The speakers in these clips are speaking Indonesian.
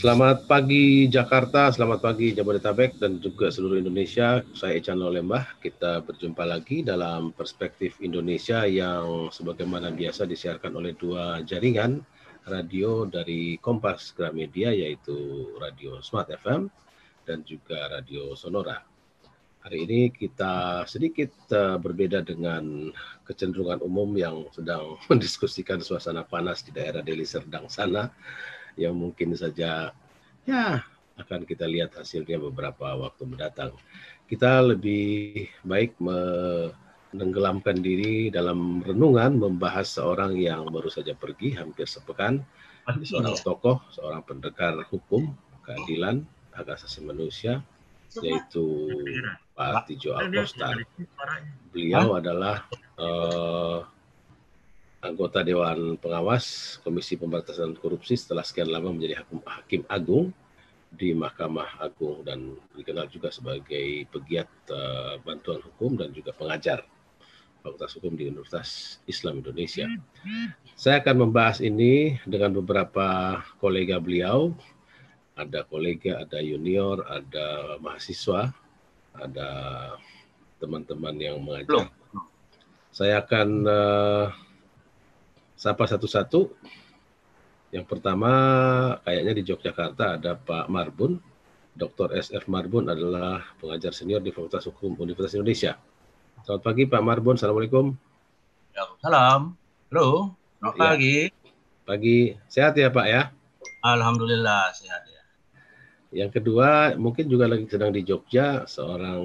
Selamat pagi Jakarta, selamat pagi Jabodetabek dan juga seluruh Indonesia. Saya Ican Lembah. Kita berjumpa lagi dalam Perspektif Indonesia yang sebagaimana biasa disiarkan oleh dua jaringan radio dari Kompas Gramedia, yaitu Radio Smart FM dan juga Radio Sonora. Hari ini kita sedikit berbeda dengan kecenderungan umum yang sedang mendiskusikan suasana panas di daerah Deli Serdang sana, yang mungkin saja akan kita lihat hasilnya beberapa waktu mendatang. Kita lebih baik menenggelamkan diri dalam renungan membahas seorang yang baru saja pergi hampir sepekan, seorang tokoh, seorang pendekar hukum, keadilan, hak asasi manusia, yaitu Pak Artidjo Alkostar. Beliau adalah anggota Dewan Pengawas Komisi Pemberantasan Korupsi setelah sekian lama menjadi Hakim Agung di Mahkamah Agung dan dikenal juga sebagai pegiat bantuan hukum dan juga pengajar Fakultas Hukum di Universitas Islam Indonesia. Saya akan membahas ini dengan beberapa kolega beliau. Ada kolega, ada junior, ada mahasiswa, ada teman-teman yang mengajar. Saya akan sapa satu-satu. Yang pertama kayaknya di Yogyakarta ada Pak Marbun. Dr. S.F. Marbun adalah pengajar senior di Fakultas Hukum Universitas Indonesia. Selamat pagi Pak Marbun, Assalamualaikum. Salam. Halo, selamat pagi. Pagi, sehat ya Pak ya? Alhamdulillah sehat ya. Yang kedua mungkin juga lagi sedang di Jogja, seorang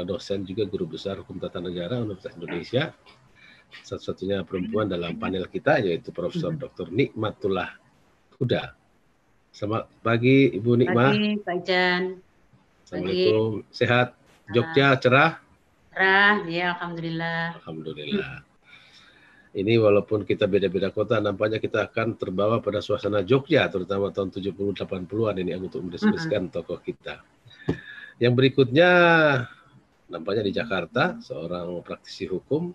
dosen juga guru besar Hukum Tata Negara Universitas Indonesia. Satu-satunya perempuan dalam panel kita yaitu Profesor Dr. Nikmatullah Huda. Selamat pagi Ibu Nikmah. Pagi Pak Ican. Assalamualaikum. Sehat? Jogja cerah? Cerah, ya alhamdulillah. Alhamdulillah. Ini walaupun kita beda-beda kota, nampaknya kita akan terbawa pada suasana Jogja, terutama tahun 70-80-an ini untuk mendiskusikan tokoh kita. Yang berikutnya nampaknya di Jakarta, seorang praktisi hukum.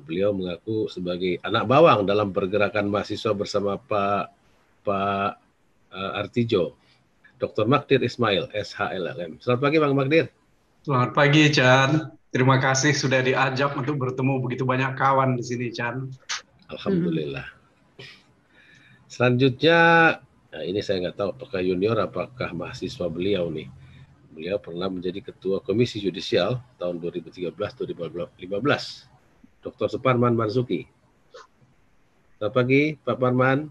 Beliau mengaku sebagai anak bawang dalam pergerakan mahasiswa bersama Pak Artidjo, Dr. Magdir Ismail, SHLLM. Selamat pagi Bang Magdir. Selamat pagi Chan. Terima kasih sudah diajak untuk bertemu begitu banyak kawan di sini Chan. Alhamdulillah. Selanjutnya, ini saya nggak tahu apakah junior apakah mahasiswa beliau nih. Beliau pernah menjadi Ketua Komisi Yudisial tahun 2013-2015. Dr. Suparman Marzuki. Selamat pagi, Pak Parman.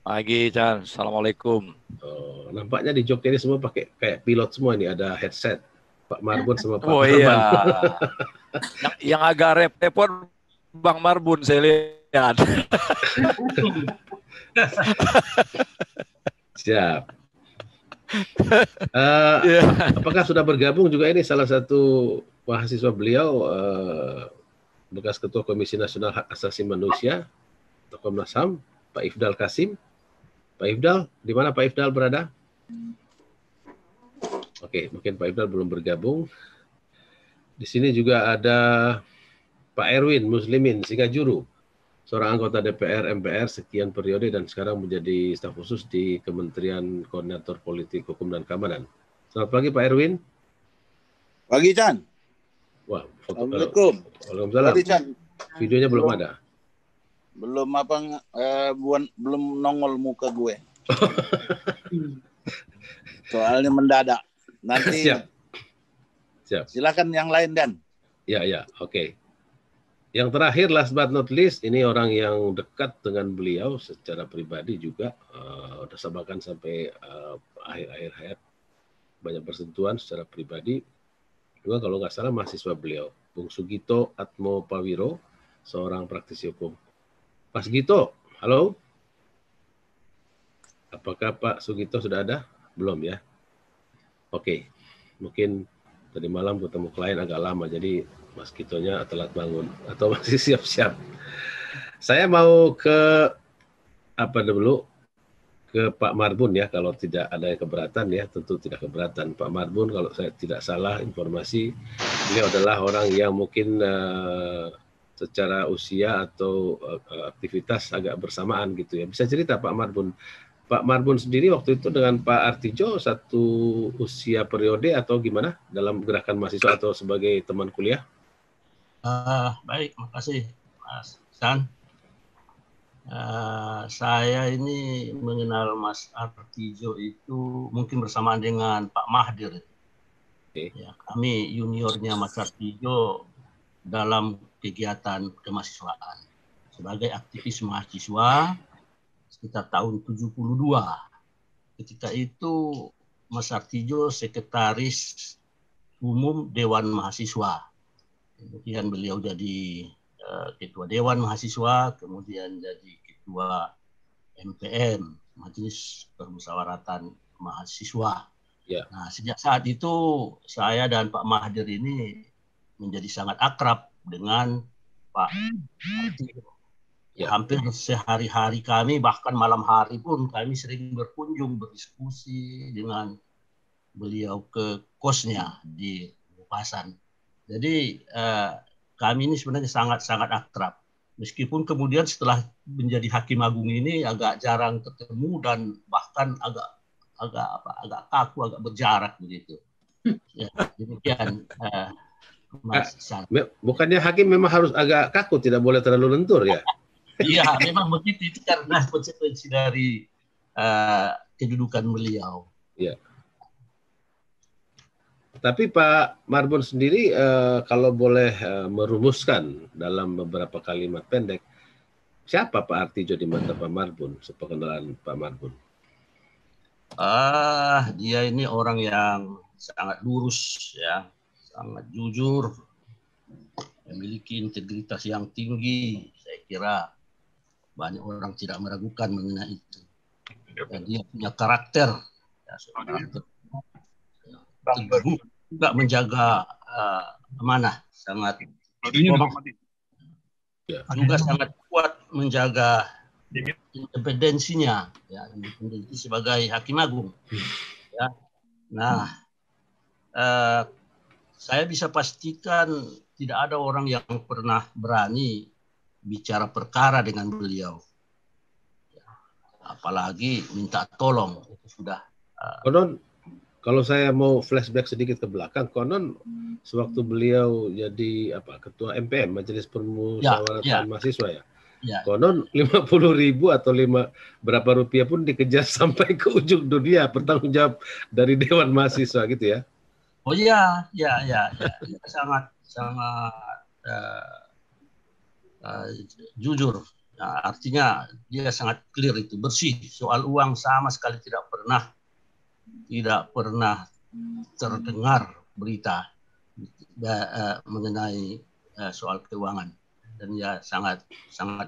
Pagi, Chan. Assalamualaikum. Nampaknya di Jogja ini semua pakai kayak pilot semua ini, ada headset. Pak Marbun sama Pak Parman. Iya. yang agak repot Bang Marbun saya lihat. Siap. Apakah sudah bergabung juga ini salah satu mahasiswa beliau, bekas Ketua Komisi Nasional Hak Asasi Manusia atau Komnas HAM, Pak Ifdal Kasim. Pak Ifdal, di mana Pak Ifdal berada? Oke, mungkin Pak Ifdal belum bergabung. Di sini juga ada Pak Erwin Muslimin Singajuru, seorang anggota DPR MPR sekian periode dan sekarang menjadi staf khusus di Kementerian Koordinator Politik Hukum dan Keamanan. Selamat pagi Pak Erwin. Pagi Chan. Wah, Assalamualaikum. Waalaikumsalam. Videonya belum ada. Belum belum nongol muka gue. Soalnya mendadak. Nanti Siap. Silakan yang lain Dan. Ya, oke. Yang terakhir last but not least, ini orang yang dekat dengan beliau secara pribadi juga, bahkan sampai akhir-akhir hayat banyak bersentuhan secara pribadi. Juga kalau nggak salah mahasiswa beliau, Bung Sugito Atmo Pawiro, seorang praktisi hukum. Pak Sugito, halo? Apakah Pak Sugito sudah ada? Belum ya? Oke, mungkin tadi malam ketemu klien agak lama, jadi Mas Gitonya telat bangun atau masih siap-siap. Saya mau ke ke Pak Marbun ya, kalau tidak ada keberatan ya, tentu tidak keberatan. Pak Marbun kalau saya tidak salah informasi, beliau adalah orang yang mungkin secara usia atau aktivitas agak bersamaan gitu ya. Bisa cerita Pak Marbun, Pak Marbun sendiri waktu itu dengan Pak Artijo satu usia periode atau gimana dalam gerakan mahasiswa atau sebagai teman kuliah? Baik, makasih Mas San. Saya ini mengenal Mas Artijo itu mungkin bersamaan dengan Pak Mahdir. Oke. Ya, kami juniornya Mas Artijo dalam kegiatan kemahasiswaan sebagai aktivis mahasiswa sekitar tahun 72. Ketika itu Mas Artijo sekretaris umum Dewan Mahasiswa. Kemudian beliau jadi ketua Dewan Mahasiswa, kemudian jadi ketua MPM, Majelis Permusyawaratan Mahasiswa. Ya. Nah, sejak saat itu saya dan Pak Mahdir ini menjadi sangat akrab dengan Pak Artijo. Ya. Hampir sehari-hari kami, bahkan malam hari pun kami sering berkunjung, berdiskusi dengan beliau ke kosnya di Bupasan. Jadi kami ini sebenarnya sangat-sangat akrab. Meskipun kemudian setelah menjadi Hakim Agung ini agak jarang ketemu dan bahkan agak kaku, agak berjarak begitu. Ya, demikian Mas San. Bukannya hakim memang harus agak kaku, tidak boleh terlalu lentur ya? Iya, memang begitu. Itu karena konsekuensi dari kedudukan beliau. Ya. Tapi Pak Marbun sendiri kalau boleh merumuskan dalam beberapa kalimat pendek, siapa Pak Artijo di mata Pak Marbun, sepengenalan Pak Marbun? Dia ini orang yang sangat lurus, ya, sangat jujur, memiliki integritas yang tinggi. Saya kira banyak orang tidak meragukan mengenai itu. Dan dia punya karakter, ya, karakter teguh, juga menjaga amanah, sangat juga sangat kuat menjaga independensinya, ya, independensi sebagai Hakim Agung. Ya. Nah, saya bisa pastikan tidak ada orang yang pernah berani bicara perkara dengan beliau, apalagi minta tolong. Itu sudah. Konon, kalau saya mau flashback sedikit ke belakang, konon sewaktu beliau jadi ketua MPM, Majelis Permusyawaratan Mahasiswa ya. Ya. Konon 50.000 atau berapa rupiah pun dikejar sampai ke ujung dunia, bertanggung jawab dari Dewan Mahasiswa gitu ya. Oh iya, ya. Sangat jujur. Nah, artinya dia sangat clear, itu bersih. Soal uang sama sekali tidak pernah terdengar berita mengenai soal keuangan, dan ya sangat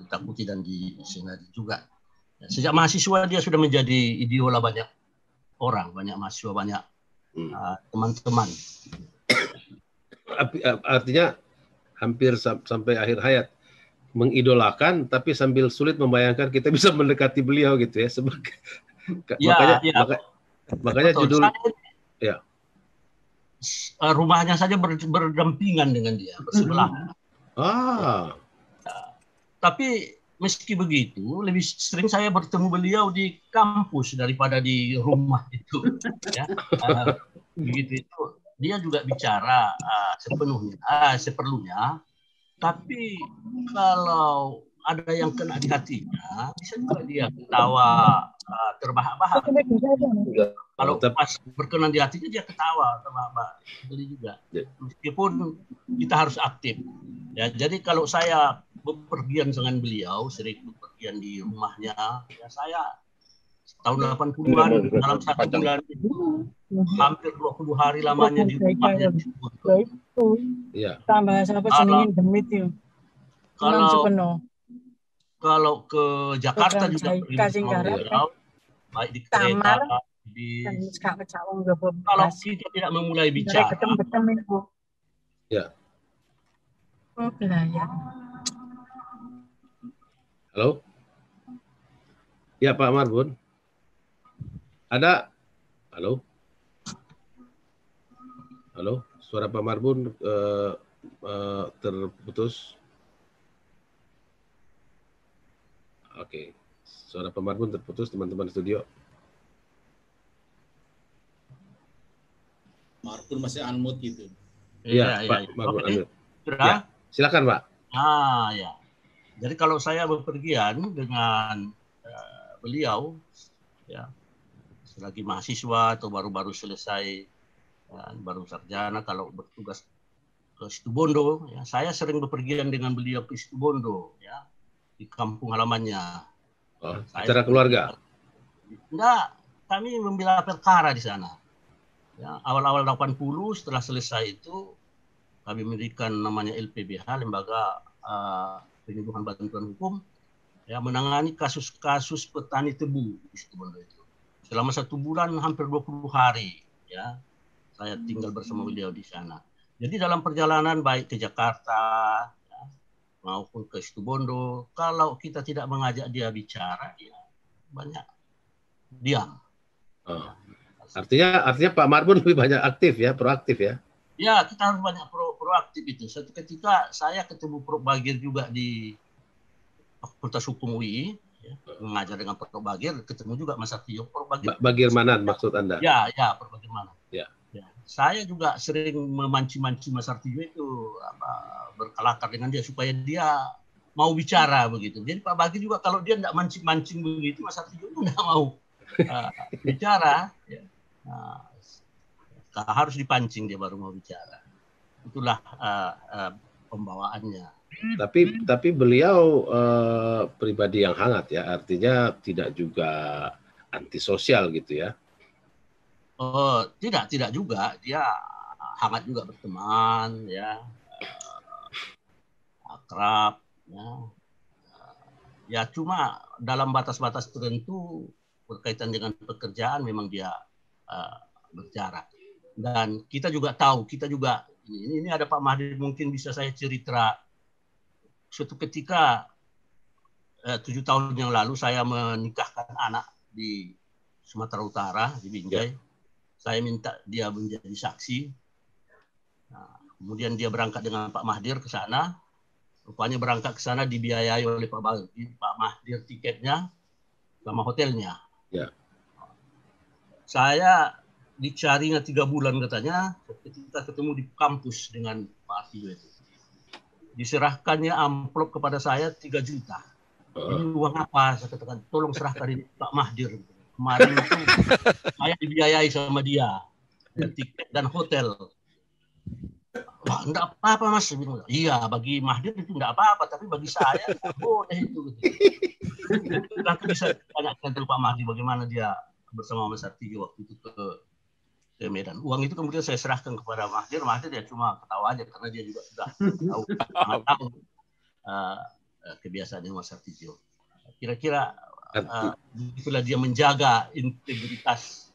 ditakuti dan disengadi juga. Sejak mahasiswa dia sudah menjadi idola banyak orang, banyak mahasiswa, banyak teman-teman. Artinya hampir sampai akhir hayat mengidolakan, tapi sambil sulit membayangkan kita bisa mendekati beliau gitu ya. Makanya betul. Judul ya. Rumahnya saja berdampingan dengan dia, bersebelahan. Tapi meski begitu, lebih sering saya bertemu beliau di kampus daripada di rumah itu. Ya. Begitu itu, dia juga bicara seperlunya. Tapi kalau ada yang kena di hatinya, bisa juga dia ketawa terbahak-bahak. Kalau pas berkenan di hatinya, dia ketawa terbahak-bahak. Jadi juga, meskipun kita harus aktif. Ya, jadi kalau saya bepergian dengan beliau, sering bepergian di rumahnya, ya saya tahun 80-an dalam satu bulan itu hampir 20 hari lamanya di rumahnya. Iya. Tambah apa jenengin demit itu. Kalau ke Jakarta juga pergi beliau, baik di kereta, di kalau kita tidak memulai bicara. Ya. Halo? Ya, Pak Marbun. Ada? Halo? Halo? Suara Pak Marbun terputus. Oke. Suara Pak Marbun terputus, teman-teman studio. Marbun masih unmute gitu. Iya, Pak Marbun unmute. Ya, silakan Pak. Ya. Jadi kalau saya bepergian dengan beliau, ya, selagi mahasiswa atau baru-baru selesai, baru sarjana, kalau bertugas ke Situbondo, ya, saya sering bepergian dengan beliau ke Situbondo, ya, di kampung halamannya. Oh, secara keluarga? Enggak, kami membela perkara di sana. Ya, awal-awal 80 setelah selesai itu kami mendirikan namanya LPBH, Lembaga Penyuluhan Bantuan Hukum, ya, menangani kasus-kasus petani tebu di Situbondo itu. Selama 1 bulan hampir 20 hari, ya, saya tinggal bersama beliau di sana. Jadi dalam perjalanan baik ke Jakarta, ya, maupun ke Situbondo, kalau kita tidak mengajak dia bicara, ya, banyak diam. Oh. Artinya Pak Marbun lebih banyak aktif ya, proaktif ya? Ya, kita harus banyak proaktif itu. Suatu ketika saya ketemu Prof. Bagir juga di Fakultas Hukum UI, ya, mengajar dengan Prof. Bagir, ketemu juga Mas Artijo. Prof. Bagir. Bagir Manan maksud Anda? Ya, Prof. Bagir Manan. Ya. Ya. Saya juga sering memanci-manci Mas Artijo itu berkelakar dengan dia supaya dia mau bicara begitu. Jadi Pak Bagir juga kalau dia tidak mancing-mancing begitu, Mas Artijo itu tidak mau bicara. Ya. Harus dipancing dia baru mau bicara. Itulah pembawaannya. Tapi beliau pribadi yang hangat ya, artinya tidak juga antisosial gitu ya? Oh, tidak juga. Dia hangat juga berteman, ya, akrab, ya. Ya cuma dalam batas-batas tertentu berkaitan dengan pekerjaan memang dia berjarak. Dan kita juga tahu, ini ada Pak Mahdi, mungkin bisa saya cerita. Suatu ketika 7 tahun yang lalu saya menikahkan anak di Sumatera Utara, di Binjai. Saya minta dia menjadi saksi. Nah, kemudian dia berangkat dengan Pak Mahdir ke sana. Rupanya berangkat ke sana dibiayai oleh Pak Mahdir tiketnya sama hotelnya. Ya. Saya dicarinya 3 bulan katanya, ketika ketemu di kampus dengan Pak Artijo itu. Diserahkannya amplop kepada saya 3 juta. Ini uang apa? Saya katakan, tolong serahkan ini Pak Mahdir. Kemarin itu saya dibiayai sama dia. Tiket dan hotel. Wah, enggak apa-apa Mas. Iya, bagi Mahdir itu enggak apa-apa, tapi bagi saya enggak boleh itu. Aku bisa tanyakan ke Pak Mahdir bagaimana dia bersama Mas Artijo waktu itu ke Medan. Uang itu kemudian saya serahkan kepada Mahdir. Mahdir ya cuma ketawa aja karena dia juga sudah tahu kebiasaan Mas Artijo. Kira-kira itulah dia menjaga integritas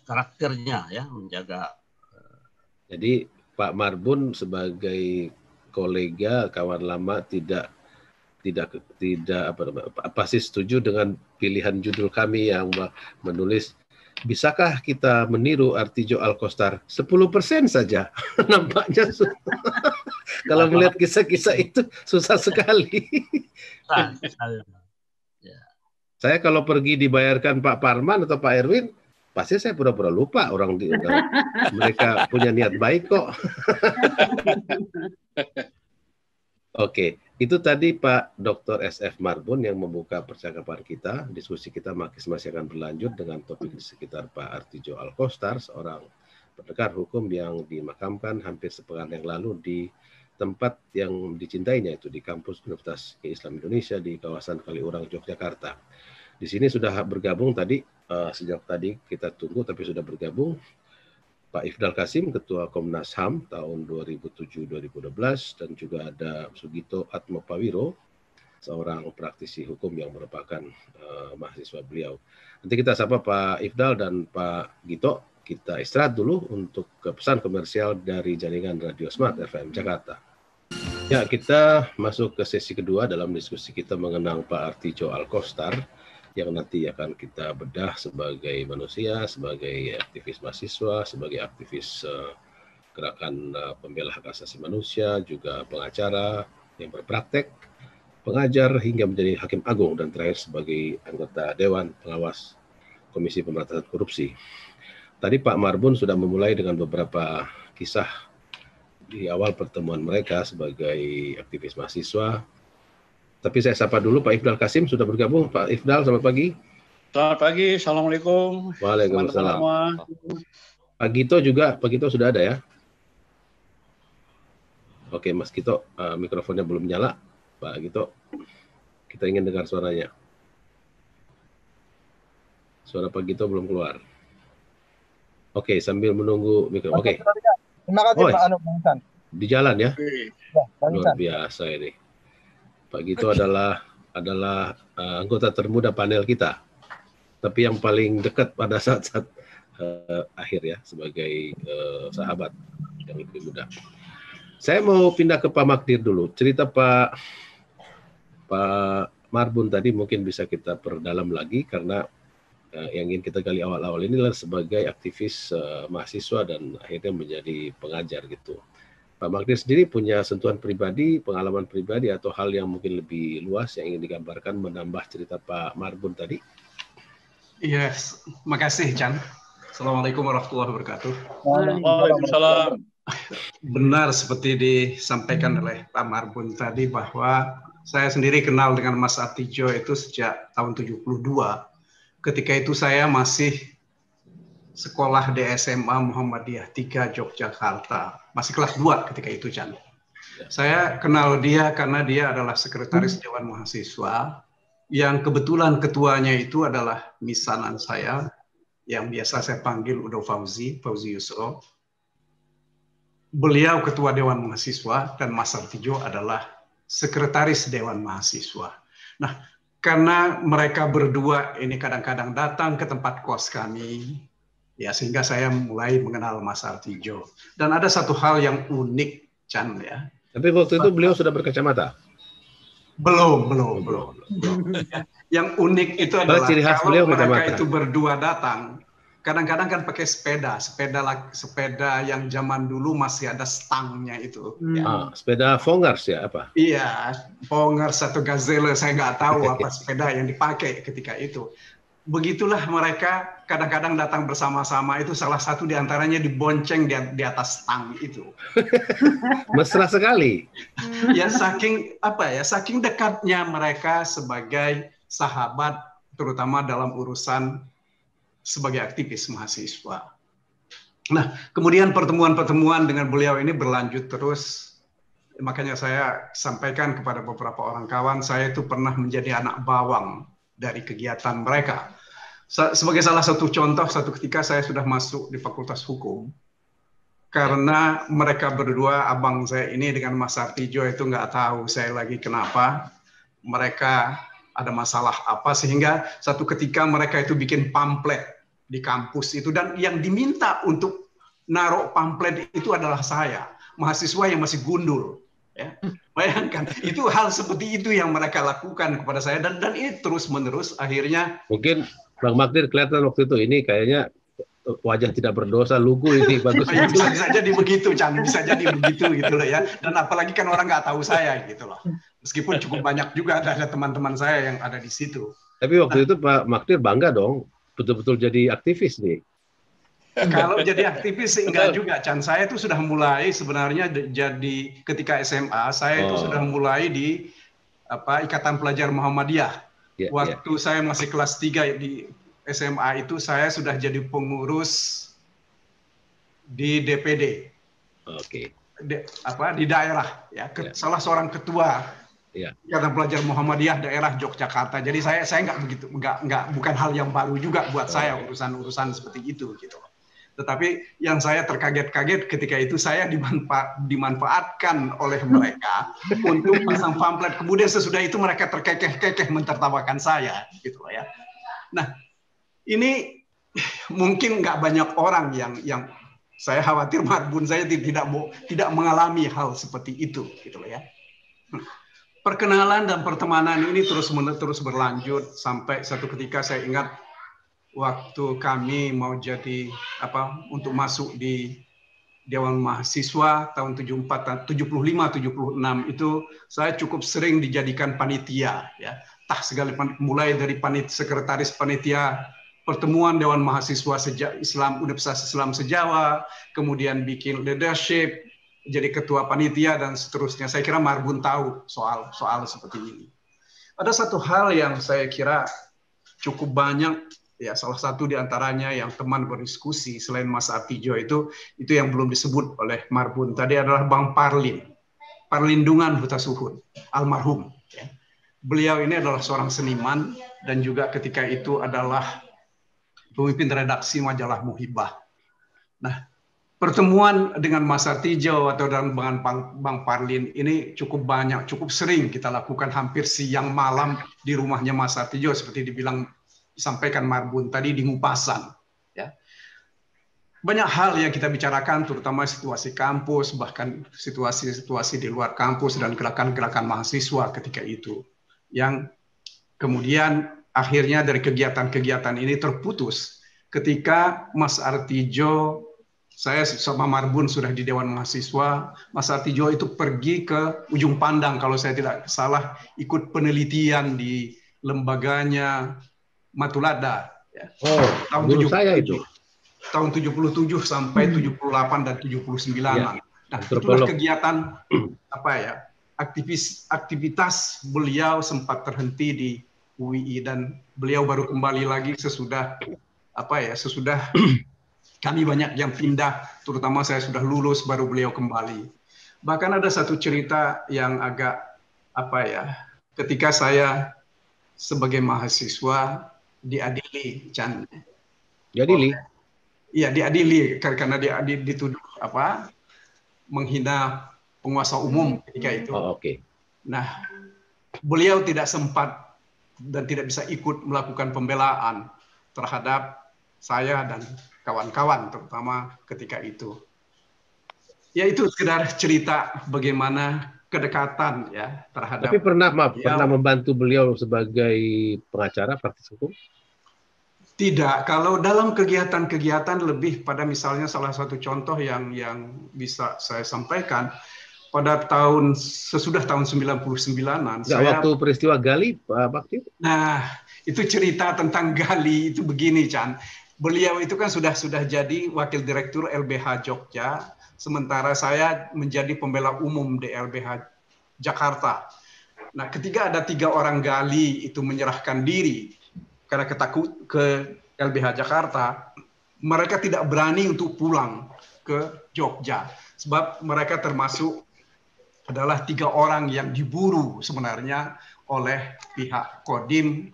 karakternya, ya, menjaga. Jadi Pak Marbun sebagai kolega, kawan lama tidak pasti setuju dengan pilihan judul kami yang menulis, bisakah kita meniru Artijo Alkostar 10% saja? Nampaknya kalau melihat kisah-kisah itu susah sekali. Saya kalau pergi dibayarkan Pak Parman atau Pak Erwin, pasti saya pura-pura lupa mereka punya niat baik kok. Oke, itu tadi Pak Dr. SF Marbun yang membuka percakapan kita. Diskusi kita masih akan berlanjut dengan topik di sekitar Pak Artijo Alkostar, seorang pendekar hukum yang dimakamkan hampir sepekan yang lalu di tempat yang dicintainya, itu di kampus Universitas Islam Indonesia di kawasan Kaliurang, Yogyakarta. Di sini sudah bergabung tadi, sejak tadi kita tunggu tapi sudah bergabung Pak Ifdal Kasim, Ketua Komnas HAM tahun 2007-2012, dan juga ada Sugito Atmopawiro, seorang praktisi hukum yang merupakan mahasiswa beliau. Nanti kita sapa Pak Ifdal dan Pak Gito. Kita istirahat dulu untuk pesan komersial dari jaringan Radio Smart FM Jakarta. Ya, kita masuk ke sesi kedua dalam diskusi kita mengenang Pak Artijo Alkostar, yang nanti akan kita bedah sebagai manusia, sebagai aktivis mahasiswa, sebagai aktivis gerakan pembela hak asasi manusia, juga pengacara yang berpraktek, pengajar hingga menjadi hakim agung dan terakhir sebagai anggota Dewan Pengawas Komisi Pemberantasan Korupsi. Tadi Pak Marbun sudah memulai dengan beberapa kisah di awal pertemuan mereka sebagai aktivis mahasiswa. Tapi saya sapa dulu Pak Ifdal Kasim sudah bergabung. Pak Ifdal, selamat pagi. Selamat pagi, Assalamualaikum. Waalaikumsalam. Pak Gito juga, Pak Gito sudah ada ya? Oke, Mas Gito, mikrofonnya belum nyala. Pak Gito, kita ingin dengar suaranya. Suara Pak Gito belum keluar. Oke, sambil menunggu mikrofon. Oke. Terima kasih Pak Anu Bang San. Di jalan ya? Ya, luar biasa ini. Pak Gito adalah anggota termuda panel kita, tapi yang paling dekat pada saat-saat akhir ya sebagai sahabat yang lebih muda. Saya mau pindah ke Pak Magdir dulu. Cerita Pak Marbun tadi mungkin bisa kita perdalam lagi karena yang ingin kita gali awal-awal ini adalah sebagai aktivis mahasiswa dan akhirnya menjadi pengajar gitu. Pak Magdir sendiri punya sentuhan pribadi, pengalaman pribadi atau hal yang mungkin lebih luas yang ingin digambarkan menambah cerita Pak Marbun tadi? Yes, makasih Chan. Assalamualaikum warahmatullahi wabarakatuh. Waalaikumsalam. Benar seperti disampaikan oleh Pak Marbun tadi bahwa saya sendiri kenal dengan Mas Artijo itu sejak tahun 72. Ketika itu saya masih sekolah di SMA Muhammadiyah 3 Yogyakarta. Masih kelas 2 ketika itu, Chan. Saya kenal dia karena dia adalah sekretaris Dewan Mahasiswa yang kebetulan ketuanya itu adalah misanan saya yang biasa saya panggil Udo Fauzi Yusro. Beliau ketua Dewan Mahasiswa dan Mas Artijo adalah sekretaris Dewan Mahasiswa. Nah, karena mereka berdua ini kadang-kadang datang ke tempat kos kami, ya sehingga saya mulai mengenal Mas Artijo. Dan ada satu hal yang unik, Chan ya. Tapi waktu itu beliau sudah berkacamata? Belum. Yang unik itu adalah ciri khas kalau beliau mereka kacamata. itu berdua datang, kadang-kadang kan pakai sepeda yang zaman dulu masih ada stangnya itu. Ya. Sepeda Vongers ya apa? Iya, Vongers atau Gazelle, saya nggak tahu apa sepeda yang dipakai ketika itu. Begitulah mereka kadang-kadang datang bersama-sama, itu salah satu diantaranya dibonceng di atas stang itu. Mesra sekali. Ya saking dekatnya mereka sebagai sahabat, terutama dalam urusan sebagai aktivis mahasiswa. Nah, kemudian pertemuan-pertemuan dengan beliau ini berlanjut terus. Makanya saya sampaikan kepada beberapa orang kawan, saya itu pernah menjadi anak bawang dari kegiatan mereka. Sebagai salah satu contoh, satu ketika saya sudah masuk di Fakultas Hukum, karena mereka berdua, abang saya ini dengan Mas Artijo itu nggak tahu saya lagi kenapa, mereka ada masalah apa, sehingga satu ketika mereka itu bikin pamflet di kampus itu, dan yang diminta untuk naruh pamflet itu adalah saya, mahasiswa yang masih gundul. Ya, bayangkan itu hal seperti itu yang mereka lakukan kepada saya, dan ini terus menerus akhirnya. Mungkin Bang Magdir kelihatan waktu itu ini kayaknya wajah tidak berdosa, lugu ini bagus. Ya, bisa jadi begitu, Chan, bisa jadi begitu gitu loh ya. Dan apalagi kan orang nggak tahu saya gitu loh. Meskipun cukup banyak juga ada teman-teman saya yang ada di situ. Tapi waktu itu Pak Magdir bangga dong, betul-betul jadi aktivis nih. Kalau jadi aktivis sih enggak juga, Chan. Saya itu sudah mulai sebenarnya jadi ketika SMA, saya itu sudah mulai di Ikatan Pelajar Muhammadiyah. Waktu saya masih kelas 3 di SMA itu saya sudah jadi pengurus di DPD. Oke. Di daerah ya, salah seorang ketua Ikatan Pelajar Muhammadiyah daerah Yogyakarta. Jadi saya bukan hal yang baru juga buat saya urusan-urusan seperti itu gitu. Tetapi yang saya terkaget-kaget ketika itu saya dimanfaatkan oleh mereka untuk pasang pamflet. Kemudian sesudah itu mereka terkekeh-kekeh mentertawakan saya, gitu ya. Nah, ini mungkin nggak banyak orang yang saya khawatir Marbun saya tidak mengalami hal seperti itu, gitu ya. Perkenalan dan pertemanan ini terus berlanjut sampai satu ketika saya ingat. Waktu kami mau jadi untuk masuk di Dewan Mahasiswa tahun 74, 75, 76 itu saya cukup sering dijadikan panitia, ya. Segala mulai dari sekretaris panitia pertemuan Dewan Mahasiswa Universitas Islam Sejawa, kemudian bikin leadership, jadi ketua panitia dan seterusnya. Saya kira Marbun tahu soal seperti ini. Ada satu hal yang saya kira cukup banyak, ya, salah satu di antaranya yang teman berdiskusi selain Mas Artijo itu yang belum disebut oleh Marbun tadi adalah Bang Parlin, Parlindungan Huta Suhun, almarhum. Ya. Beliau ini adalah seorang seniman dan juga ketika itu adalah pemimpin redaksi majalah Muhibah. Nah, pertemuan dengan Mas Artijo atau dengan Bang Parlin ini cukup banyak, cukup sering kita lakukan, hampir siang malam di rumahnya Mas Artijo seperti disampaikan Marbun tadi di Ngupasan. Ya. Banyak hal yang kita bicarakan, terutama situasi kampus, bahkan situasi-situasi di luar kampus dan gerakan-gerakan mahasiswa ketika itu. Yang kemudian akhirnya dari kegiatan-kegiatan ini terputus ketika Mas Artijo, saya sama Marbun sudah di Dewan Mahasiswa, Mas Artijo itu pergi ke Ujung Pandang, kalau saya tidak salah, ikut penelitian di lembaganya Matulada. Ya. Oh, tahun 77, saya itu. Tahun 77 sampai 78 dan 79. Ya. Nah, itulah kegiatan aktivitas beliau sempat terhenti di UII dan beliau baru kembali lagi sesudah kami banyak yang pindah, terutama saya sudah lulus baru beliau kembali. Bahkan ada satu cerita yang agak ketika saya sebagai mahasiswa diadili, Chan. Diadili? Iya, diadili karena dituduh menghina penguasa umum ketika itu. Oh, oke. Nah, beliau tidak sempat dan tidak bisa ikut melakukan pembelaan terhadap saya dan kawan-kawan, terutama ketika itu. Ya, itu sekedar cerita bagaimana kedekatan ya terhadap. Tapi pernah membantu beliau sebagai pengacara praktis hukum? Tidak, kalau dalam kegiatan-kegiatan lebih pada misalnya salah satu contoh yang bisa saya sampaikan pada sesudah tahun 99-an. Waktu peristiwa Gali, Pak. Nah, itu cerita tentang Gali itu begini, Chan. Beliau itu kan sudah jadi wakil direktur LBH Jogja, sementara saya menjadi pembela umum di LBH Jakarta. Nah, ketika ada 3 orang Gali itu menyerahkan diri karena ke LBH Jakarta, mereka tidak berani untuk pulang ke Jogja. Sebab mereka termasuk adalah 3 orang yang diburu sebenarnya oleh pihak Kodim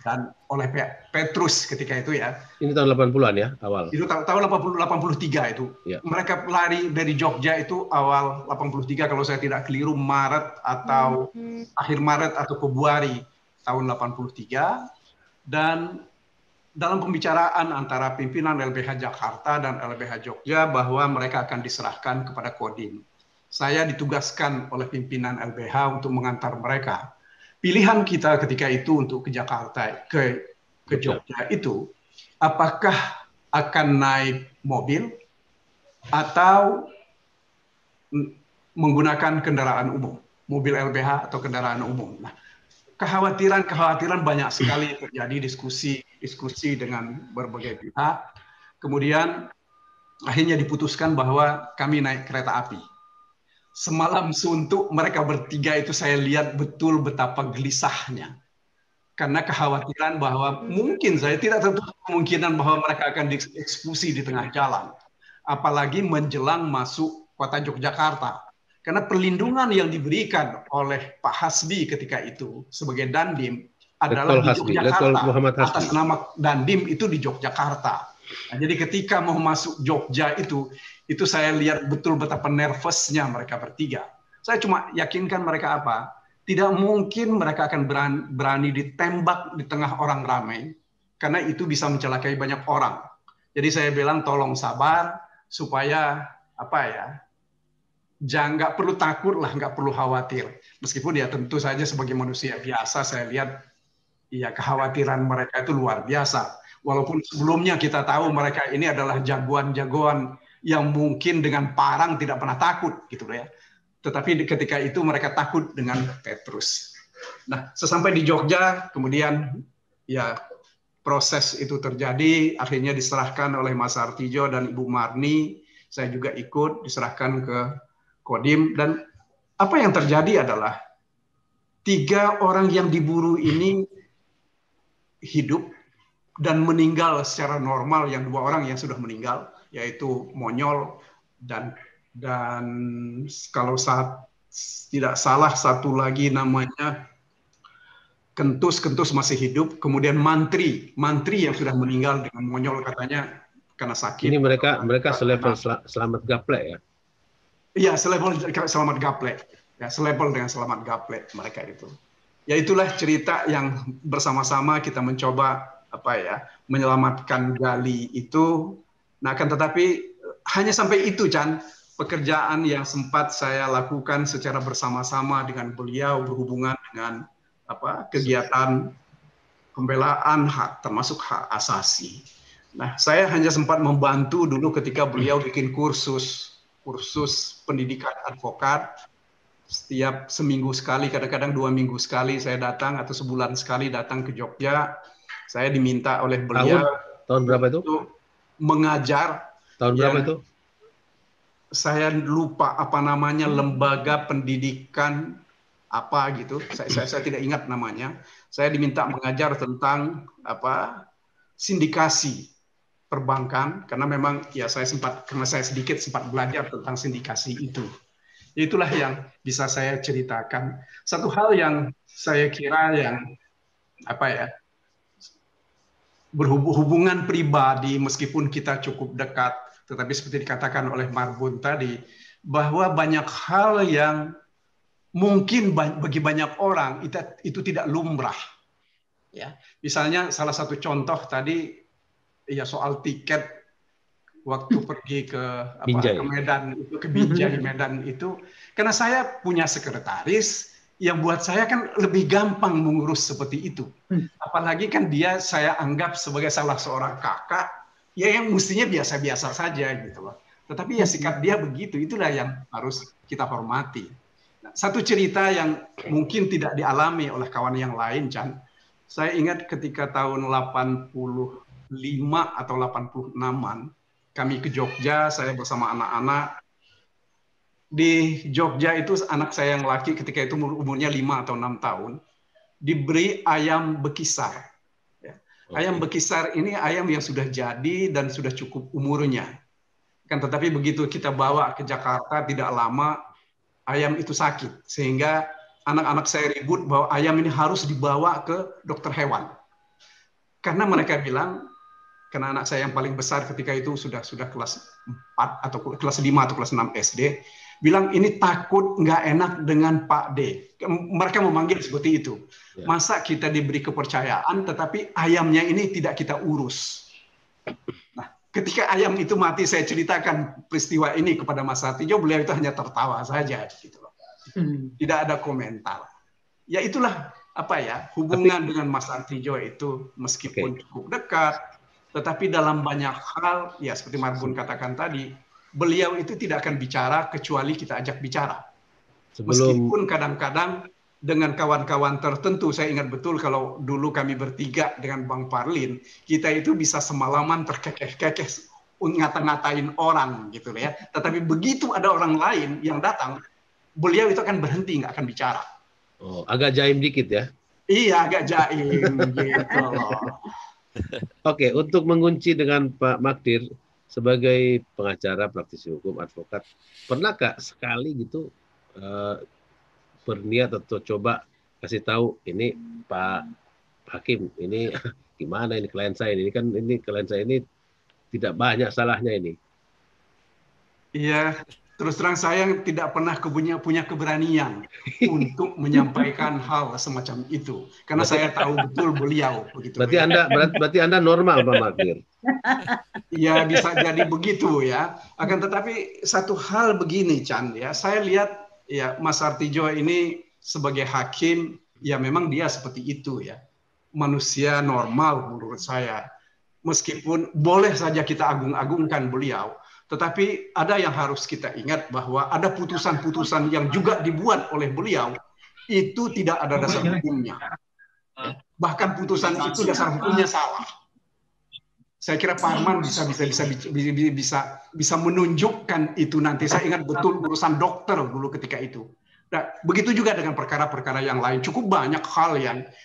dan oleh pihak Petrus ketika itu ya. Ini tahun 80-an ya, awal? Itu tahun 83 itu. Ya. Mereka lari dari Jogja itu awal 83 kalau saya tidak keliru, Maret atau akhir Maret atau Februari tahun 83. Dan dalam pembicaraan antara pimpinan LBH Jakarta dan LBH Jogja bahwa mereka akan diserahkan kepada Kodim. Saya ditugaskan oleh pimpinan LBH untuk mengantar mereka. Pilihan kita ketika itu untuk ke Jakarta, ke Jogja itu, apakah akan naik mobil atau menggunakan kendaraan umum, mobil LBH atau kendaraan umum. Nah, kekhawatiran banyak sekali terjadi, diskusi dengan berbagai pihak. Kemudian akhirnya diputuskan bahwa kami naik kereta api. Semalam suntuk mereka bertiga itu saya lihat betul betapa gelisahnya. Karena kekhawatiran bahwa mungkin saya tidak tertutup kemungkinan bahwa mereka akan dieksekusi di tengah jalan. Apalagi menjelang masuk kota Yogyakarta. Karena perlindungan yang diberikan oleh Pak Hasbi ketika itu sebagai Dandim adalah di Yogyakarta. Atas nama Dandim itu di Yogyakarta. Nah, jadi ketika mau masuk Jogja itu saya lihat betul betapa nervousnya mereka bertiga. Saya cuma yakinkan mereka apa? Tidak mungkin mereka akan berani ditembak di tengah orang ramai, karena itu bisa mencelakai banyak orang. Jadi saya bilang tolong sabar supaya jangan, nggak perlu takut lah, nggak perlu khawatir. Meskipun ya tentu saja sebagai manusia biasa saya lihat ya kekhawatiran mereka itu luar biasa. Walaupun sebelumnya kita tahu mereka ini adalah jagoan-jagoan yang mungkin dengan parang tidak pernah takut gitu ya. Tetapi ketika itu mereka takut dengan Petrus. Nah, sesampai di Jogja, kemudian ya proses itu terjadi, akhirnya diserahkan oleh Mas Artijo dan Ibu Marni. Saya juga ikut diserahkan ke Kodim, dan apa yang terjadi adalah 3 orang yang diburu ini hidup dan meninggal secara normal, yang 2 orang yang sudah meninggal, yaitu Monyol dan kalau tidak salah satu lagi namanya Kentus masih hidup, kemudian Mantri yang sudah meninggal dengan Monyol katanya karena sakit. Ini mereka selevel Selamat Gaplek ya? Iya, selevel Selamat Gaplek. Ya, selevel dengan Selamat Gaplek mereka itu. Ya itulah cerita yang bersama-sama kita mencoba menyelamatkan Gali itu. Nah, akan tetapi hanya sampai itu, Chan, pekerjaan yang sempat saya lakukan secara bersama-sama dengan beliau berhubungan dengan kegiatan pembelaan hak, termasuk hak asasi. Nah, saya hanya sempat membantu dulu ketika beliau bikin kursus pendidikan advokat. Setiap seminggu sekali, kadang-kadang 2 minggu sekali saya datang, atau sebulan sekali datang ke Jogja. Saya diminta oleh beliau. Tahun berapa itu? Mengajar. Tahun berapa itu? Saya lupa apa namanya, lembaga pendidikan apa gitu, saya tidak ingat namanya. Saya diminta mengajar tentang sindikasi perbankan, karena memang ya karena saya sedikit sempat belajar tentang sindikasi itu. Itulah yang bisa saya ceritakan. Satu hal yang saya kira yang berhubungan pribadi, meskipun kita cukup dekat, tetapi seperti dikatakan oleh Marbun tadi, bahwa banyak hal yang mungkin bagi banyak orang itu tidak lumrah. Ya, misalnya salah satu contoh tadi ya soal tiket waktu pergi ke Medan itu, ke Binjai Medan itu, karena saya punya sekretaris yang buat saya kan lebih gampang mengurus seperti itu. Apalagi kan dia saya anggap sebagai salah seorang kakak ya yang mestinya biasa-biasa saja gitu loh. Tetapi ya sikap dia begitu, itulah yang harus kita hormati. Satu cerita yang mungkin tidak dialami oleh kawan yang lain, Chan. Saya ingat ketika tahun 85 atau 86-an, kami ke Jogja, saya bersama anak-anak. Di Jogja itu anak saya yang laki ketika itu umurnya 5 atau 6 tahun, diberi ayam bekisar. Ayam bekisar ini ayam yang sudah jadi dan sudah cukup umurnya. Kan tetapi begitu kita bawa ke Jakarta tidak lama, ayam itu sakit, sehingga anak-anak saya ribut bahwa ayam ini harus dibawa ke dokter hewan. Karena mereka bilang, karena anak saya yang paling besar ketika itu sudah kelas 4 atau kelas 5 atau kelas 6 SD, bilang ini takut nggak enak dengan Pak D. Mereka memanggil seperti itu. Masa kita diberi kepercayaan, tetapi ayamnya ini tidak kita urus. Nah, ketika ayam itu mati, saya ceritakan peristiwa ini kepada Mas Artijo, beliau itu hanya tertawa saja, gitu loh. Tidak ada komentar. Ya itulah hubungan dengan Mas Artijo itu meskipun cukup dekat, tetapi dalam banyak hal, ya seperti Marbun katakan tadi, beliau itu tidak akan bicara kecuali kita ajak bicara. Meskipun kadang-kadang dengan kawan-kawan tertentu, saya ingat betul kalau dulu kami bertiga dengan Bang Parlin, kita itu bisa semalaman terkekeh-kekeh ngata-ngatain orang gitu ya. Tetapi begitu ada orang lain yang datang, beliau itu akan berhenti, nggak akan bicara. Oh, agak jaim dikit ya? Iya, agak jaim gitu loh. Oke, untuk mengunci dengan Pak Magdir sebagai pengacara, praktisi hukum, advokat, pernahkah sekali gitu berniat atau coba kasih tahu ini Pak Hakim, ini gimana ini klien saya ini kan klien saya ini tidak banyak salahnya ini. Iya, terus terang saya tidak pernah punya keberanian untuk menyampaikan hal semacam itu karena saya tahu betul beliau begitu. Berarti Anda normal Pak Magdir. Ya bisa jadi begitu ya. Akan tetapi satu hal begini Chan ya, saya lihat ya Mas Artijo ini sebagai hakim ya memang dia seperti itu ya. Manusia normal menurut saya. Meskipun boleh saja kita agung-agungkan beliau, Tetapi ada yang harus kita ingat bahwa ada putusan-putusan yang juga dibuat oleh beliau itu tidak ada dasar hukumnya. Bahkan putusan itu dasar hukumnya salah. Saya kira Pak Arman bisa menunjukkan itu nanti. Saya ingat betul urusan dokter dulu ketika itu. Nah, begitu juga dengan perkara-perkara yang lain. Cukup banyak hal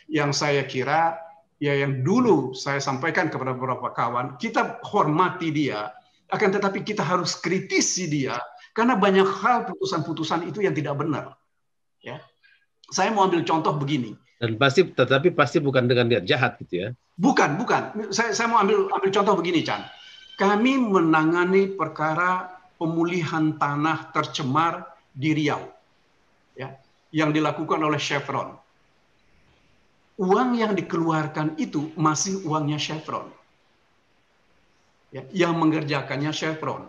yang saya kira ya yang dulu saya sampaikan kepada beberapa kawan, kita hormati dia. Akan tetapi kita harus kritisi dia karena banyak hal putusan-putusan itu yang tidak benar. Ya, saya mau ambil contoh begini. Dan tetapi pasti bukan dengan niat jahat gitu ya? Bukan. Saya mau ambil contoh begini, Chan. Kami menangani perkara pemulihan tanah tercemar di Riau, ya, yang dilakukan oleh Chevron. Uang yang dikeluarkan itu masih uangnya Chevron. Ya, yang mengerjakannya Chevron.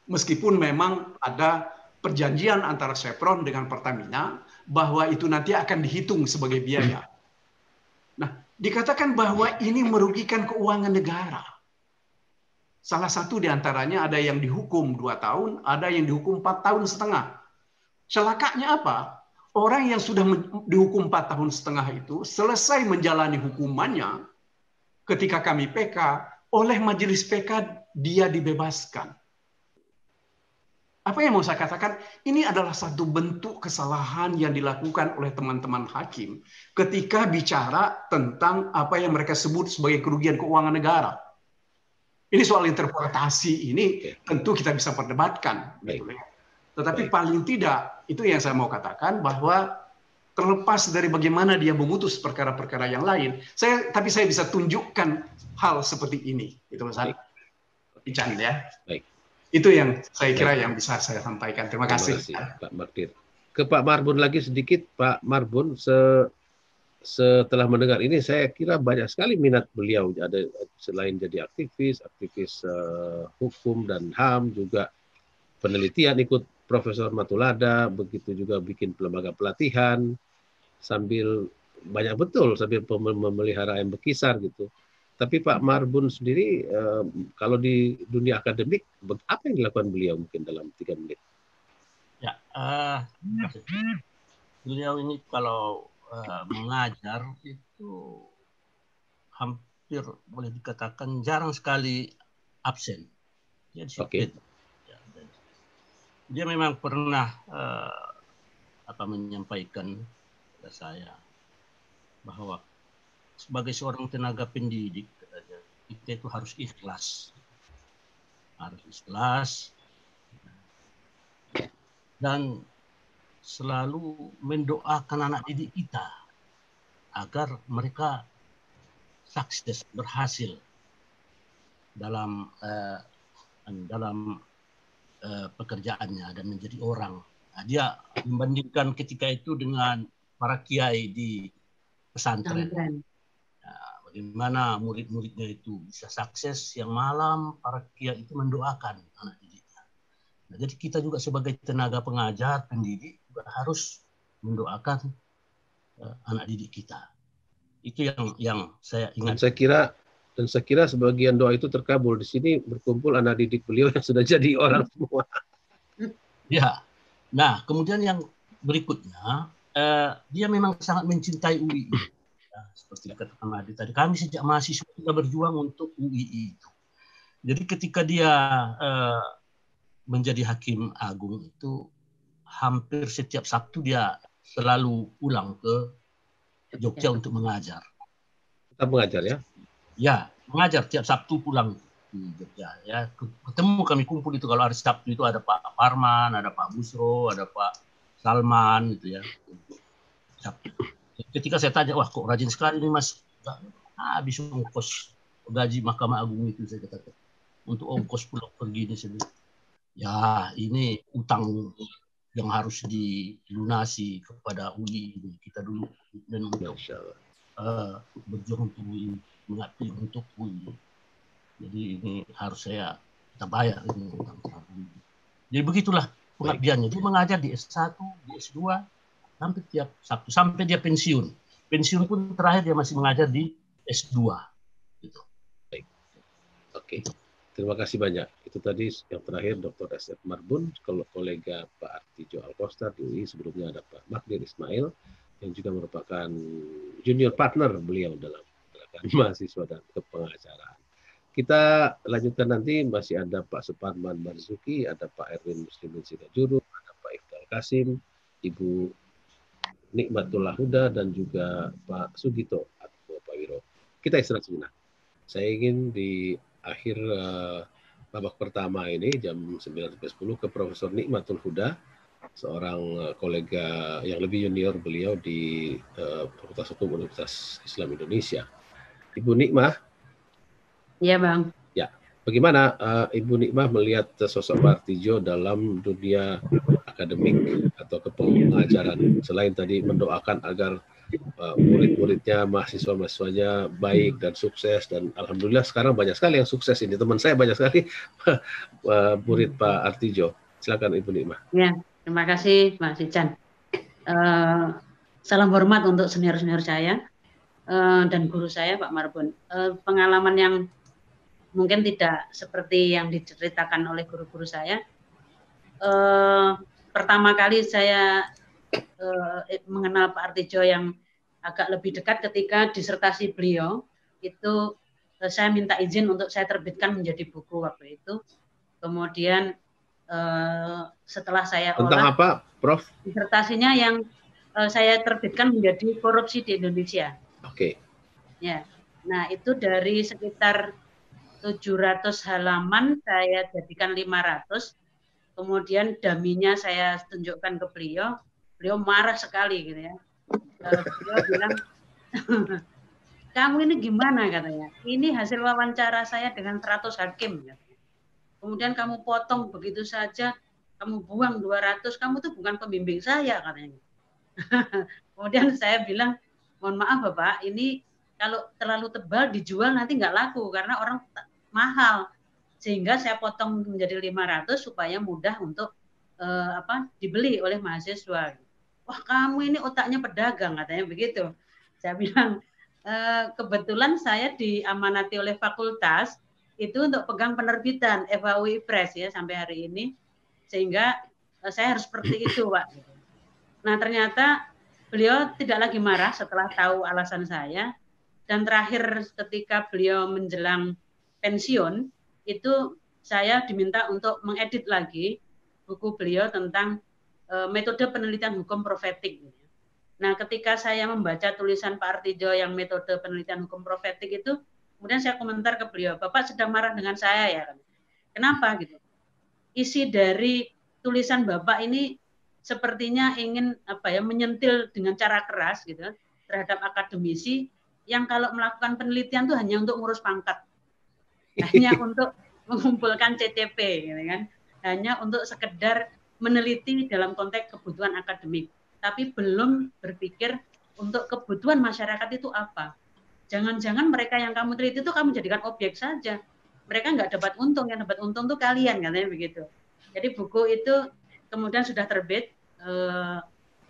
Meskipun memang ada perjanjian antara Chevron dengan Pertamina bahwa itu nanti akan dihitung sebagai biaya. Nah, dikatakan bahwa ini merugikan keuangan negara. Salah satu diantaranya ada yang dihukum 2 tahun, ada yang dihukum 4,5 tahun. Celakanya apa? Orang yang sudah dihukum 4,5 tahun itu selesai menjalani hukumannya ketika kami PK, oleh majelis PK dia dibebaskan. Apa yang mau saya katakan? Ini adalah satu bentuk kesalahan yang dilakukan oleh teman-teman hakim ketika bicara tentang apa yang mereka sebut sebagai kerugian keuangan negara. Ini soal interpretasi ini tentu kita bisa perdebatkan. Tetapi paling tidak, itu yang saya mau katakan bahwa terlepas dari bagaimana dia memutus perkara-perkara yang lain, tapi saya bisa tunjukkan hal seperti ini, itu Mas Ican ya. Baik. Itu yang saya kira yang bisa saya sampaikan. Terima kasih Pak Mardir. Ke Pak Marbun lagi sedikit, Pak Marbun. Setelah mendengar ini, saya kira banyak sekali minat beliau. Ada selain jadi aktivis hukum dan HAM, juga penelitian ikut Profesor Matulada, begitu juga bikin lembaga pelatihan, sambil memelihara ayam bekisar gitu. Tapi Pak Marbun sendiri, kalau di dunia akademik, apa yang dilakukan beliau mungkin dalam 3 menit? Ya, beliau ini kalau mengajar itu hampir boleh dikatakan jarang sekali absen. Dia disiplin. Dia memang pernah menyampaikan kepada saya bahwa sebagai seorang tenaga pendidik kita itu harus ikhlas, dan selalu mendoakan anak didik kita agar mereka sukses, berhasil dalam pekerjaannya dan menjadi orang. Nah, dia membandingkan ketika itu dengan para kiai di pesantren. Bagaimana murid-muridnya itu bisa sukses, yang malam para kiai itu mendoakan anak didiknya. Nah, jadi kita juga sebagai tenaga pengajar, pendidik juga harus mendoakan anak didik kita. Itu yang saya ingat. Dan saya kira sebagian doa itu terkabul. Di sini berkumpul anak didik beliau yang sudah jadi orang semua. Ya. Nah, kemudian yang berikutnya, dia memang sangat mencintai UII. Seperti dikatakan Adi tadi, kami sejak mahasiswa kita berjuang untuk UII itu. Jadi ketika dia menjadi hakim agung itu, hampir setiap Sabtu dia selalu pulang ke Jogja untuk mengajar. Tetap mengajar ya? Ya, mengajar tiap Sabtu pulang di Jogja. Ya, ketemu kami kumpul itu kalau hari Sabtu itu ada Pak Parman, ada Pak Busro, ada Pak Salman gitu ya. Sabtu. Ketika saya tanya, wah kok rajin sekali nih Mas, habis ongkos gaji Mahkamah Agung itu, saya katakan. Untuk ongkos pulang pergi ini sendiri. Ya ini utang yang harus dilunasi kepada UI kita dulu. Dan untuk berjuang untuk UI, mengabdi untuk UI. Jadi ini harus kita bayar ini utang. Jadi begitulah pengabdiannya. Dia mengajar di S1, di S2, hampir tiap Sabtu sampai dia pensiun. Pensiun pun terakhir dia masih mengajar di S2. Gitu. Oke. Terima kasih banyak. Itu tadi yang terakhir Dr. S.F. Marbun, kolega Pak Artijo Alkostar di UI. Sebelumnya ada Pak Magdir Ismail, yang juga merupakan junior partner beliau dalam gerakan mahasiswa dan kepengacaraan. Kita lanjutkan nanti, masih ada Pak Suparman Marzuki, ada Pak Erwin Muslimin Sidajuru, ada Pak Ifdal Kasim, Ibu Nikmatullah Huda, dan juga Pak Sugito atau Pak Wiro. Kita istirahat sejenak. Saya ingin di akhir babak pertama ini jam 9.10 ke Profesor Nikmatul Huda, seorang kolega yang lebih junior beliau di Fakultas Hukum Universitas Islam Indonesia. Ibu Nikmah. Iya, Bang. Ya, bagaimana Ibu Nikmah melihat sosok Pak Artijo dalam dunia akademik atau kepengajaran, selain tadi mendoakan agar murid-muridnya, mahasiswa-mahasiswanya baik dan sukses, dan alhamdulillah sekarang banyak sekali yang sukses ini. Teman saya banyak sekali murid Pak Artijo. Silakan Ibu Nikmah. Ya, terima kasih Mas Ican. Salam hormat untuk senior-senior saya dan guru saya Pak Marbun. Pengalaman yang mungkin tidak seperti yang diceritakan oleh guru-guru saya. Pertama kali saya mengenal Pak Artijo yang agak lebih dekat ketika disertasi beliau itu saya minta izin untuk saya terbitkan menjadi buku waktu itu. Kemudian setelah saya tentang olah apa, Prof? Disertasinya yang saya terbitkan menjadi korupsi di Indonesia. Oke. Ya. Nah, itu dari sekitar 700 halaman saya jadikan 500. Kemudian daminya saya tunjukkan ke beliau. Beliau marah sekali gitu ya. Beliau bilang, kamu ini gimana katanya? Ini hasil wawancara saya dengan 100 hakim. Katanya. Kemudian kamu potong begitu saja, kamu buang 200, kamu tuh bukan pembimbing saya katanya. Kemudian saya bilang, mohon maaf Bapak, ini kalau terlalu tebal dijual nanti nggak laku karena orang mahal. Sehingga saya potong menjadi 500 supaya mudah untuk dibeli oleh mahasiswa. Wah, kamu ini otaknya pedagang katanya begitu. Saya bilang kebetulan saya diamanati oleh fakultas itu untuk pegang penerbitan FAUI Press ya sampai hari ini, sehingga saya harus seperti itu Pak. Nah ternyata beliau tidak lagi marah setelah tahu alasan saya, dan terakhir ketika beliau menjelang pensiun itu saya diminta untuk mengedit lagi buku beliau tentang metode penelitian hukum profetik. Nah, ketika saya membaca tulisan Pak Artijo yang metode penelitian hukum profetik itu, kemudian saya komentar ke beliau, Bapak sedang marah dengan saya ya? Kenapa gitu? Isi dari tulisan Bapak ini sepertinya ingin menyentil dengan cara keras gitu terhadap akademisi yang kalau melakukan penelitian itu hanya untuk ngurus pangkat. Hanya untuk mengumpulkan CTP, gitu kan? Hanya untuk sekedar meneliti dalam konteks kebutuhan akademik, tapi belum berpikir untuk kebutuhan masyarakat itu apa. Jangan-jangan mereka yang kamu teliti itu kamu jadikan objek saja. Mereka nggak dapat untung, yang dapat untung tuh kalian, katanya begitu. Jadi buku itu kemudian sudah terbit.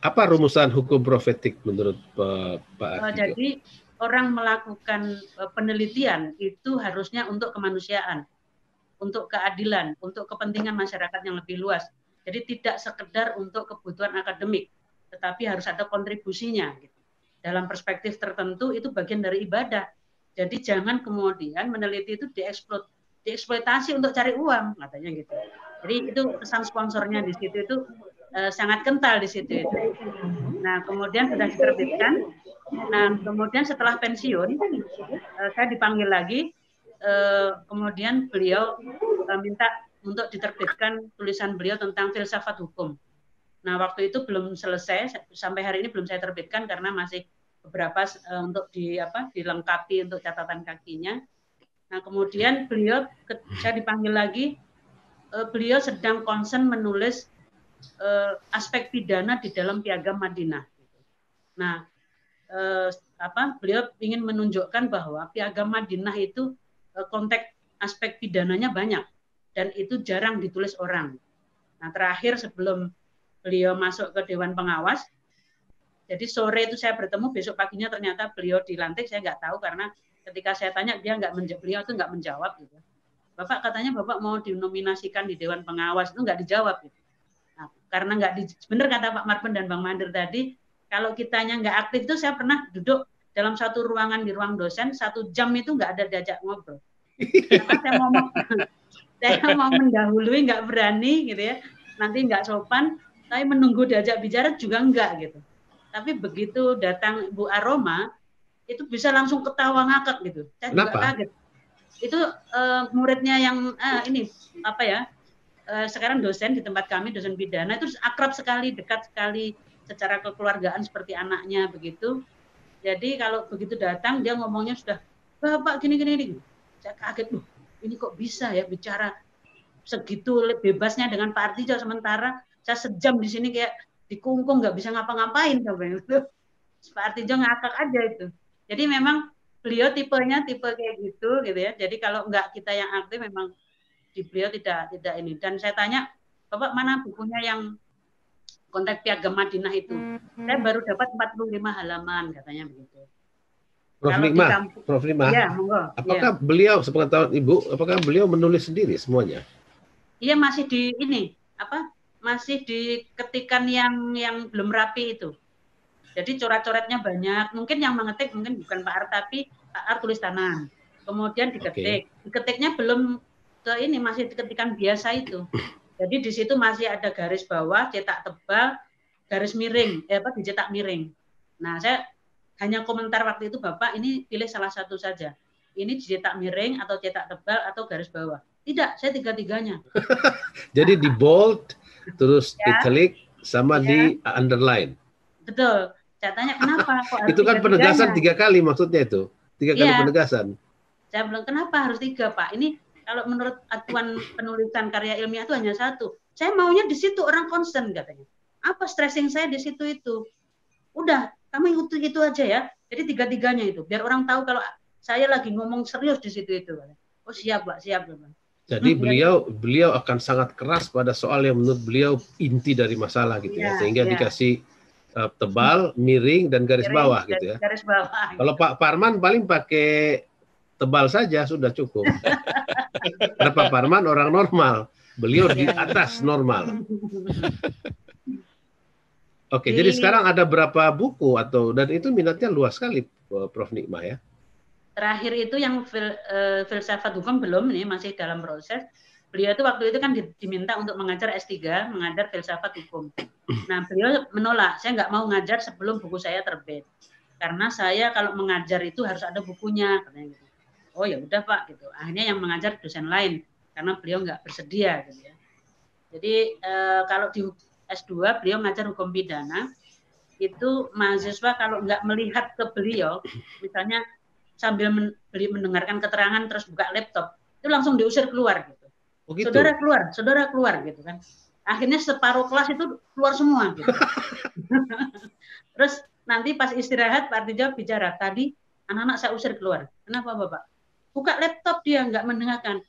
Apa rumusan hukum profetik menurut Pak Artijo? Jadi orang melakukan penelitian itu harusnya untuk kemanusiaan, untuk keadilan, untuk kepentingan masyarakat yang lebih luas. Jadi tidak sekedar untuk kebutuhan akademik, tetapi harus ada kontribusinya. Gitu. Dalam perspektif tertentu itu bagian dari ibadah. Jadi jangan kemudian meneliti itu dieksploitasi untuk cari uang, katanya gitu. Jadi itu pesan sponsornya di situ itu sangat kental di situ itu. Nah kemudian sudah diterbitkan. Nah kemudian setelah pensiun saya dipanggil lagi. Kemudian beliau minta untuk diterbitkan tulisan beliau tentang filsafat hukum. Nah waktu itu belum selesai, sampai hari ini belum saya terbitkan karena masih beberapa untuk dilengkapi untuk catatan kakinya. Nah kemudian beliau, saya dipanggil lagi, beliau sedang concern menulis aspek pidana di dalam Piagam Madinah. Nah beliau ingin menunjukkan bahwa Piagam Madinah itu konteks aspek pidananya banyak dan itu jarang ditulis orang. Nah terakhir sebelum beliau masuk ke Dewan Pengawas, jadi sore itu saya bertemu, besok paginya ternyata beliau dilantik, saya nggak tahu karena ketika saya tanya beliau itu nggak menjawab gitu. Bapak katanya Bapak mau dinominasikan di Dewan Pengawas, itu nggak dijawab. Gitu. Nah, karena nggak benar kata Pak Marpen dan Bang Mandir tadi, kalau kitanya nggak aktif itu saya pernah duduk dalam satu ruangan di ruang dosen 1 jam itu nggak ada diajak ngobrol. Karena saya mau mendahului nggak berani gitu ya, nanti nggak sopan, tapi menunggu diajak bicara juga enggak gitu. Tapi begitu datang Bu Aroma, itu bisa langsung ketawa ngakak gitu. Saya juga kaget. Itu muridnya yang ini apa ya? Sekarang dosen di tempat kami, dosen pidana itu akrab sekali, dekat sekali secara kekeluargaan seperti anaknya begitu. Jadi kalau begitu datang dia ngomongnya sudah Bapak gini. Saya kaget, ini kok bisa ya bicara segitu bebasnya dengan Pak Artijo, sementara saya sejam di sini kayak dikungkung nggak bisa ngapa-ngapain sampai itu. Pak Artijo ngakak aja itu. Jadi memang beliau tipenya tipe kayak gitu ya. Jadi kalau nggak kita yang aktif memang di beliau tidak ini. Dan saya tanya, Bapak mana bukunya yang Konteks Piagam Madinah itu? Saya baru dapat 45 halaman katanya begitu. Prof. Nima, ya, apakah beliau sepengetahuan Ibu, apakah beliau menulis sendiri semuanya? Iya, masih di ini masih di ketikan yang belum rapi itu. Jadi coret-coretnya banyak. Mungkin yang mengetik mungkin bukan Pak Ar, tapi Pak Ar tulis tangan. Kemudian diketik. Diketiknya belum ke ini, masih ketikan biasa itu. Jadi di situ masih ada garis bawah, cetak tebal, garis miring, dicetak miring. Nah, saya hanya komentar waktu itu, Bapak ini pilih salah satu saja. Ini dicetak miring atau cetak tebal atau garis bawah. Tidak, saya tiga-tiganya. Jadi di bold, terus italic, sama di underline. Betul. Saya tanya kenapa kok harus itu kan penegasan 3 kali maksudnya itu. 3 kali penegasan. Saya bilang kenapa harus 3, Pak? Ini kalau menurut aturan penulisan karya ilmiah itu hanya 1. Saya maunya di situ orang concern katanya. Apa stressing saya di situ itu? Udah, kamu itu aja ya. Jadi 3-tiganya itu. Biar orang tahu kalau saya lagi ngomong serius di situ itu. Oh siap, Pak, siap. Jadi beliau akan sangat keras pada soal yang menurut beliau inti dari masalah gitu ya. Sehingga dikasih tebal, miring, dan garis bawah gitu ya. Garis bawah. Kalau Pak Parman paling pakai tebal saja sudah cukup. Karena Pak Parman orang normal, beliau di atas normal. Oke, jadi sekarang ada berapa buku dan itu minatnya luas sekali, Prof. Nikmah ya? Terakhir itu yang filsafat hukum belum, ini masih dalam proses. Beliau itu waktu itu kan diminta untuk mengajar S3, mengajar filsafat hukum. Nah, beliau menolak, saya nggak mau ngajar sebelum buku saya terbit. Karena saya kalau mengajar itu harus ada bukunya, katanya gitu. Oh ya udah Pak, gitu. Akhirnya yang mengajar dosen lain, karena beliau nggak bersedia, gitu ya. Jadi kalau di S2 beliau ngajar hukum pidana, itu mahasiswa kalau nggak melihat ke beliau, misalnya sambil mendengarkan keterangan terus buka laptop, itu langsung diusir keluar gitu. Oh, gitu? Saudara keluar gitu kan. Akhirnya separuh kelas itu keluar semua gitu. Terus nanti pas istirahat Pak Artijo bicara, tadi anak-anak saya usir keluar. Kenapa Bapak? Buka laptop dia nggak mendengarkan.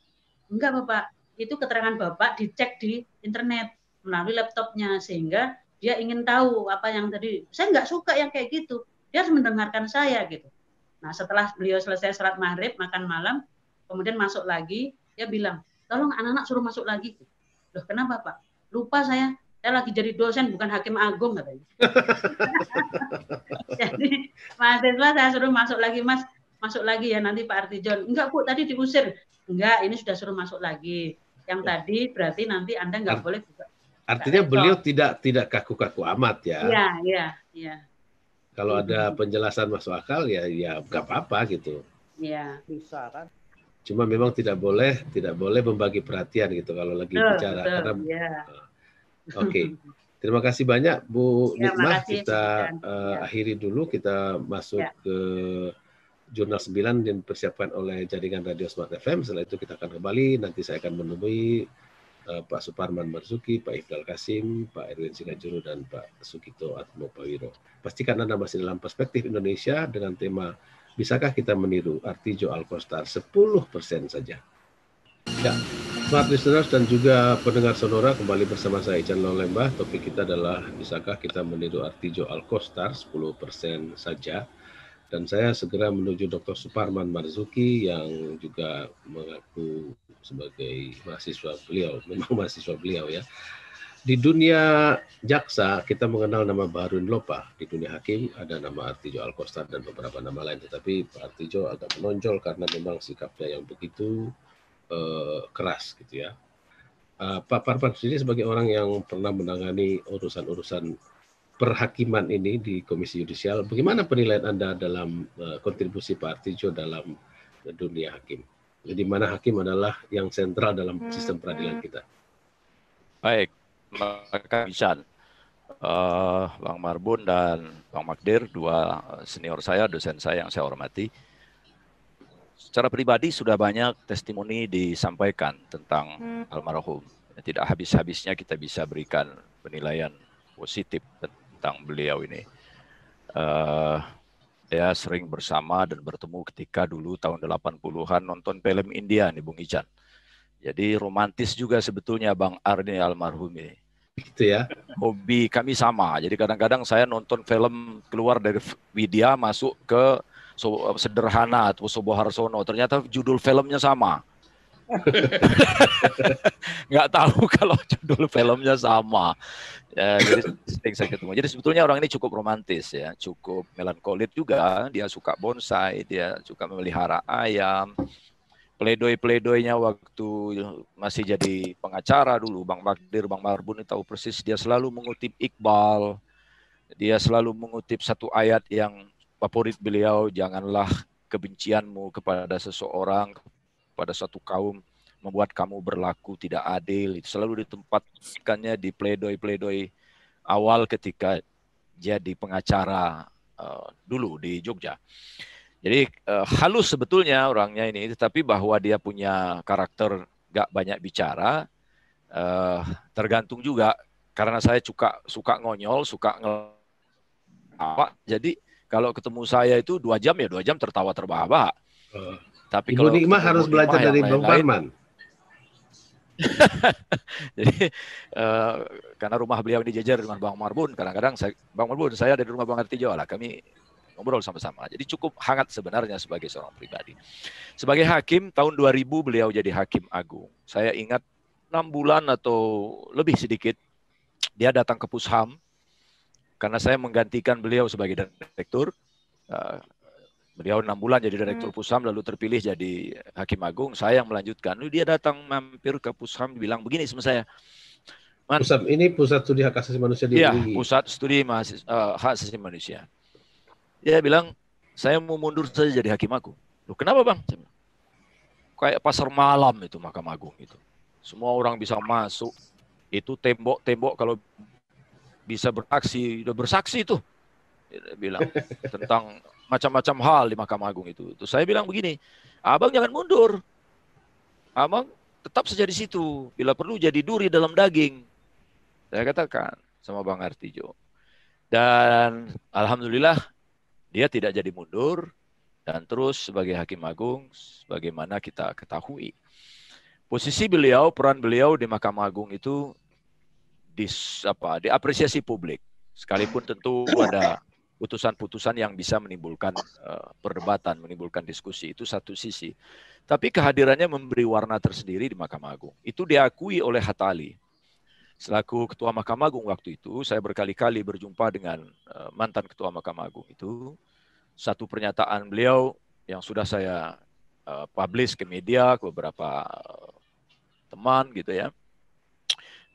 Enggak Bapak, itu keterangan Bapak dicek di internet melalui laptopnya sehingga dia ingin tahu apa yang tadi. Saya nggak suka yang kayak gitu. Dia harus mendengarkan saya gitu. Nah setelah beliau selesai sholat maghrib, makan malam, kemudian masuk lagi, dia bilang, tolong anak-anak suruh masuk lagi. Loh kenapa Pak? Lupa saya lagi jadi dosen bukan hakim agung katanya. Jadi mahasiswa saya suruh masuk lagi Mas, masuk lagi ya nanti Pak Artijon. Enggak Bu, tadi diusir. Enggak, ini sudah suruh masuk lagi. Yang tadi berarti nanti Anda nggak boleh buka. Artinya beliau tidak kaku-kaku amat ya. Iya. Kalau ada penjelasan masuk akal ya nggak apa-apa gitu. Iya. Bisa kan? Cuma memang tidak boleh membagi perhatian gitu kalau lagi bicara karena. Oke. Terima kasih banyak Bu Nikmah. Kita akhiri dulu, kita masuk ke Jurnal 9 yang dipersiapkan oleh jaringan Radio Smart FM. Setelah itu kita akan kembali. Nanti saya akan menemui Pak Suparman Marzuki, Pak Ifdal Kasim, Pak Erwin Singajuru, dan Pak Sukito Atmopawiro. Pastikan Anda masih dalam perspektif Indonesia dengan tema bisakah kita meniru Artijo Alkostar 10% saja. Ya, smart listeners dan juga pendengar sonora, kembali bersama saya Ican Lembah. Topik kita adalah bisakah kita meniru Artijo Alkostar 10% saja. Dan saya segera menuju Dr. Suparman Marzuki yang juga mengaku sebagai mahasiswa beliau, memang mahasiswa beliau ya. Di dunia jaksa kita mengenal nama Baharudin Lopa, di dunia hakim ada nama Artijo Alkostar dan beberapa nama lain, tetapi Pak Artijo agak menonjol karena memang sikapnya yang begitu keras gitu ya. Pak Parpan sendiri sebagai orang yang pernah menangani urusan-urusan perhakiman ini di Komisi Yudisial, bagaimana penilaian Anda dalam kontribusi Pak Artijo dalam dunia hakim? Di mana hakim adalah yang sentral dalam sistem peradilan kita. Baik, maka Ican, Bang Marbun dan Bang Magdir, dua senior saya, dosen saya yang saya hormati. Secara pribadi sudah banyak testimoni disampaikan tentang almarhum. Tidak habis-habisnya kita bisa berikan penilaian positif tentang beliau ini. Saya sering bersama dan bertemu ketika dulu tahun 80-an nonton film India nih Bung Ican. Jadi romantis juga sebetulnya Bang Arni almarhum ini. Gitu ya. Hobi kami sama. Jadi kadang-kadang saya nonton film keluar dari Widya masuk ke Sederhana atau Soboharsono. Ternyata judul filmnya sama. Nggak tahu kalau judul filmnya sama. Ya, jadi sering saya ketemu. Jadi sebetulnya orang ini cukup romantis ya, cukup melankolit juga. Dia suka bonsai, dia suka memelihara ayam. Pledoi-pledoinya waktu masih jadi pengacara dulu, Bang Magdir, Bang Marbun tahu persis, dia selalu mengutip Iqbal. Dia selalu mengutip satu ayat yang favorit beliau, janganlah kebencianmu kepada seseorang, pada suatu kaum membuat kamu berlaku tidak adil. Itu selalu ditempatkannya di pledoi-pledoi awal ketika jadi pengacara dulu di Jogja. Jadi halus sebetulnya orangnya ini, tetapi bahwa dia punya karakter gak banyak bicara, tergantung juga karena saya suka ngonyol, suka apa. Jadi kalau ketemu saya itu 2 jam ya 2 jam tertawa terbahak-bahak. Tapi Ibu Nikmah harus belajar dari Bang Parman. Jadi karena rumah beliau ini jajar dengan Bang Marbun, kadang-kadang Bang Marbun, saya dari rumah Bang Artijo lah, kami ngobrol sama-sama. Jadi cukup hangat sebenarnya sebagai seorang pribadi. Sebagai hakim, tahun 2000 beliau jadi hakim agung. Saya ingat 6 bulan atau lebih sedikit, dia datang ke Pusham, karena saya menggantikan beliau sebagai direktur. Beliau 6 bulan jadi direktur Pusham, lalu terpilih jadi hakim agung. Saya yang melanjutkan. Lalu dia datang mampir ke Pusham, bilang begini sama saya. Pusham ini pusat studi hak asasi manusia di Iya, pusat studi hak asasi manusia. Dia bilang, saya mau mundur saja jadi hakim agung. Loh, kenapa Bang? Kayak pasar malam itu Mahkamah Agung itu. Semua orang bisa masuk. Itu tembok-tembok kalau bisa beraksi, udah bersaksi itu. Dia bilang tentang macam-macam hal di Mahkamah Agung itu. Terus saya bilang begini, Abang jangan mundur. Abang tetap saja di situ. Bila perlu jadi duri dalam daging. Saya katakan sama Bang Artijo. Dan alhamdulillah dia tidak jadi mundur dan terus sebagai hakim agung sebagaimana kita ketahui. Posisi beliau, peran beliau di Mahkamah Agung itu diapresiasi publik. Sekalipun tentu ada putusan-putusan yang bisa menimbulkan perdebatan, menimbulkan diskusi. Itu satu sisi. Tapi kehadirannya memberi warna tersendiri di Mahkamah Agung. Itu diakui oleh Hatta Ali. Selaku Ketua Mahkamah Agung waktu itu, saya berkali-kali berjumpa dengan mantan Ketua Mahkamah Agung itu. Satu pernyataan beliau yang sudah saya publish ke media, ke beberapa teman gitu ya.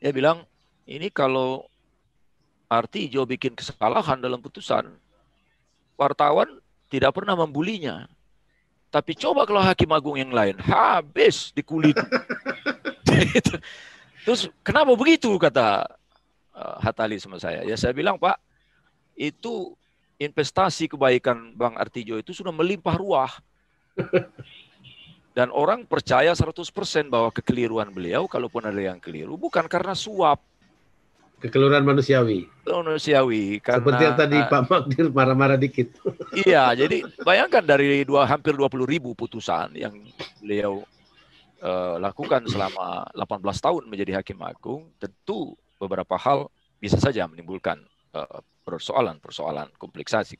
Dia bilang, ini kalau Artijo bikin kesalahan dalam putusan, wartawan tidak pernah membulinya. Tapi coba kalau hakim agung yang lain, habis dikulit. Terus kenapa begitu kata Hatta Ali sama saya. Ya saya bilang Pak, itu investasi kebaikan Bang Artijo itu sudah melimpah ruah. Dan orang percaya 100% bahwa kekeliruan beliau, kalaupun ada yang keliru, bukan karena suap. Kekeliruan manusiawi. Manusiawi. Karena, seperti yang tadi Pak Magdir marah-marah dikit. Iya, jadi bayangkan dari hampir 20.000 putusan yang beliau lakukan selama 18 tahun menjadi hakim agung, tentu beberapa hal bisa saja menimbulkan persoalan-persoalan, komplikasi.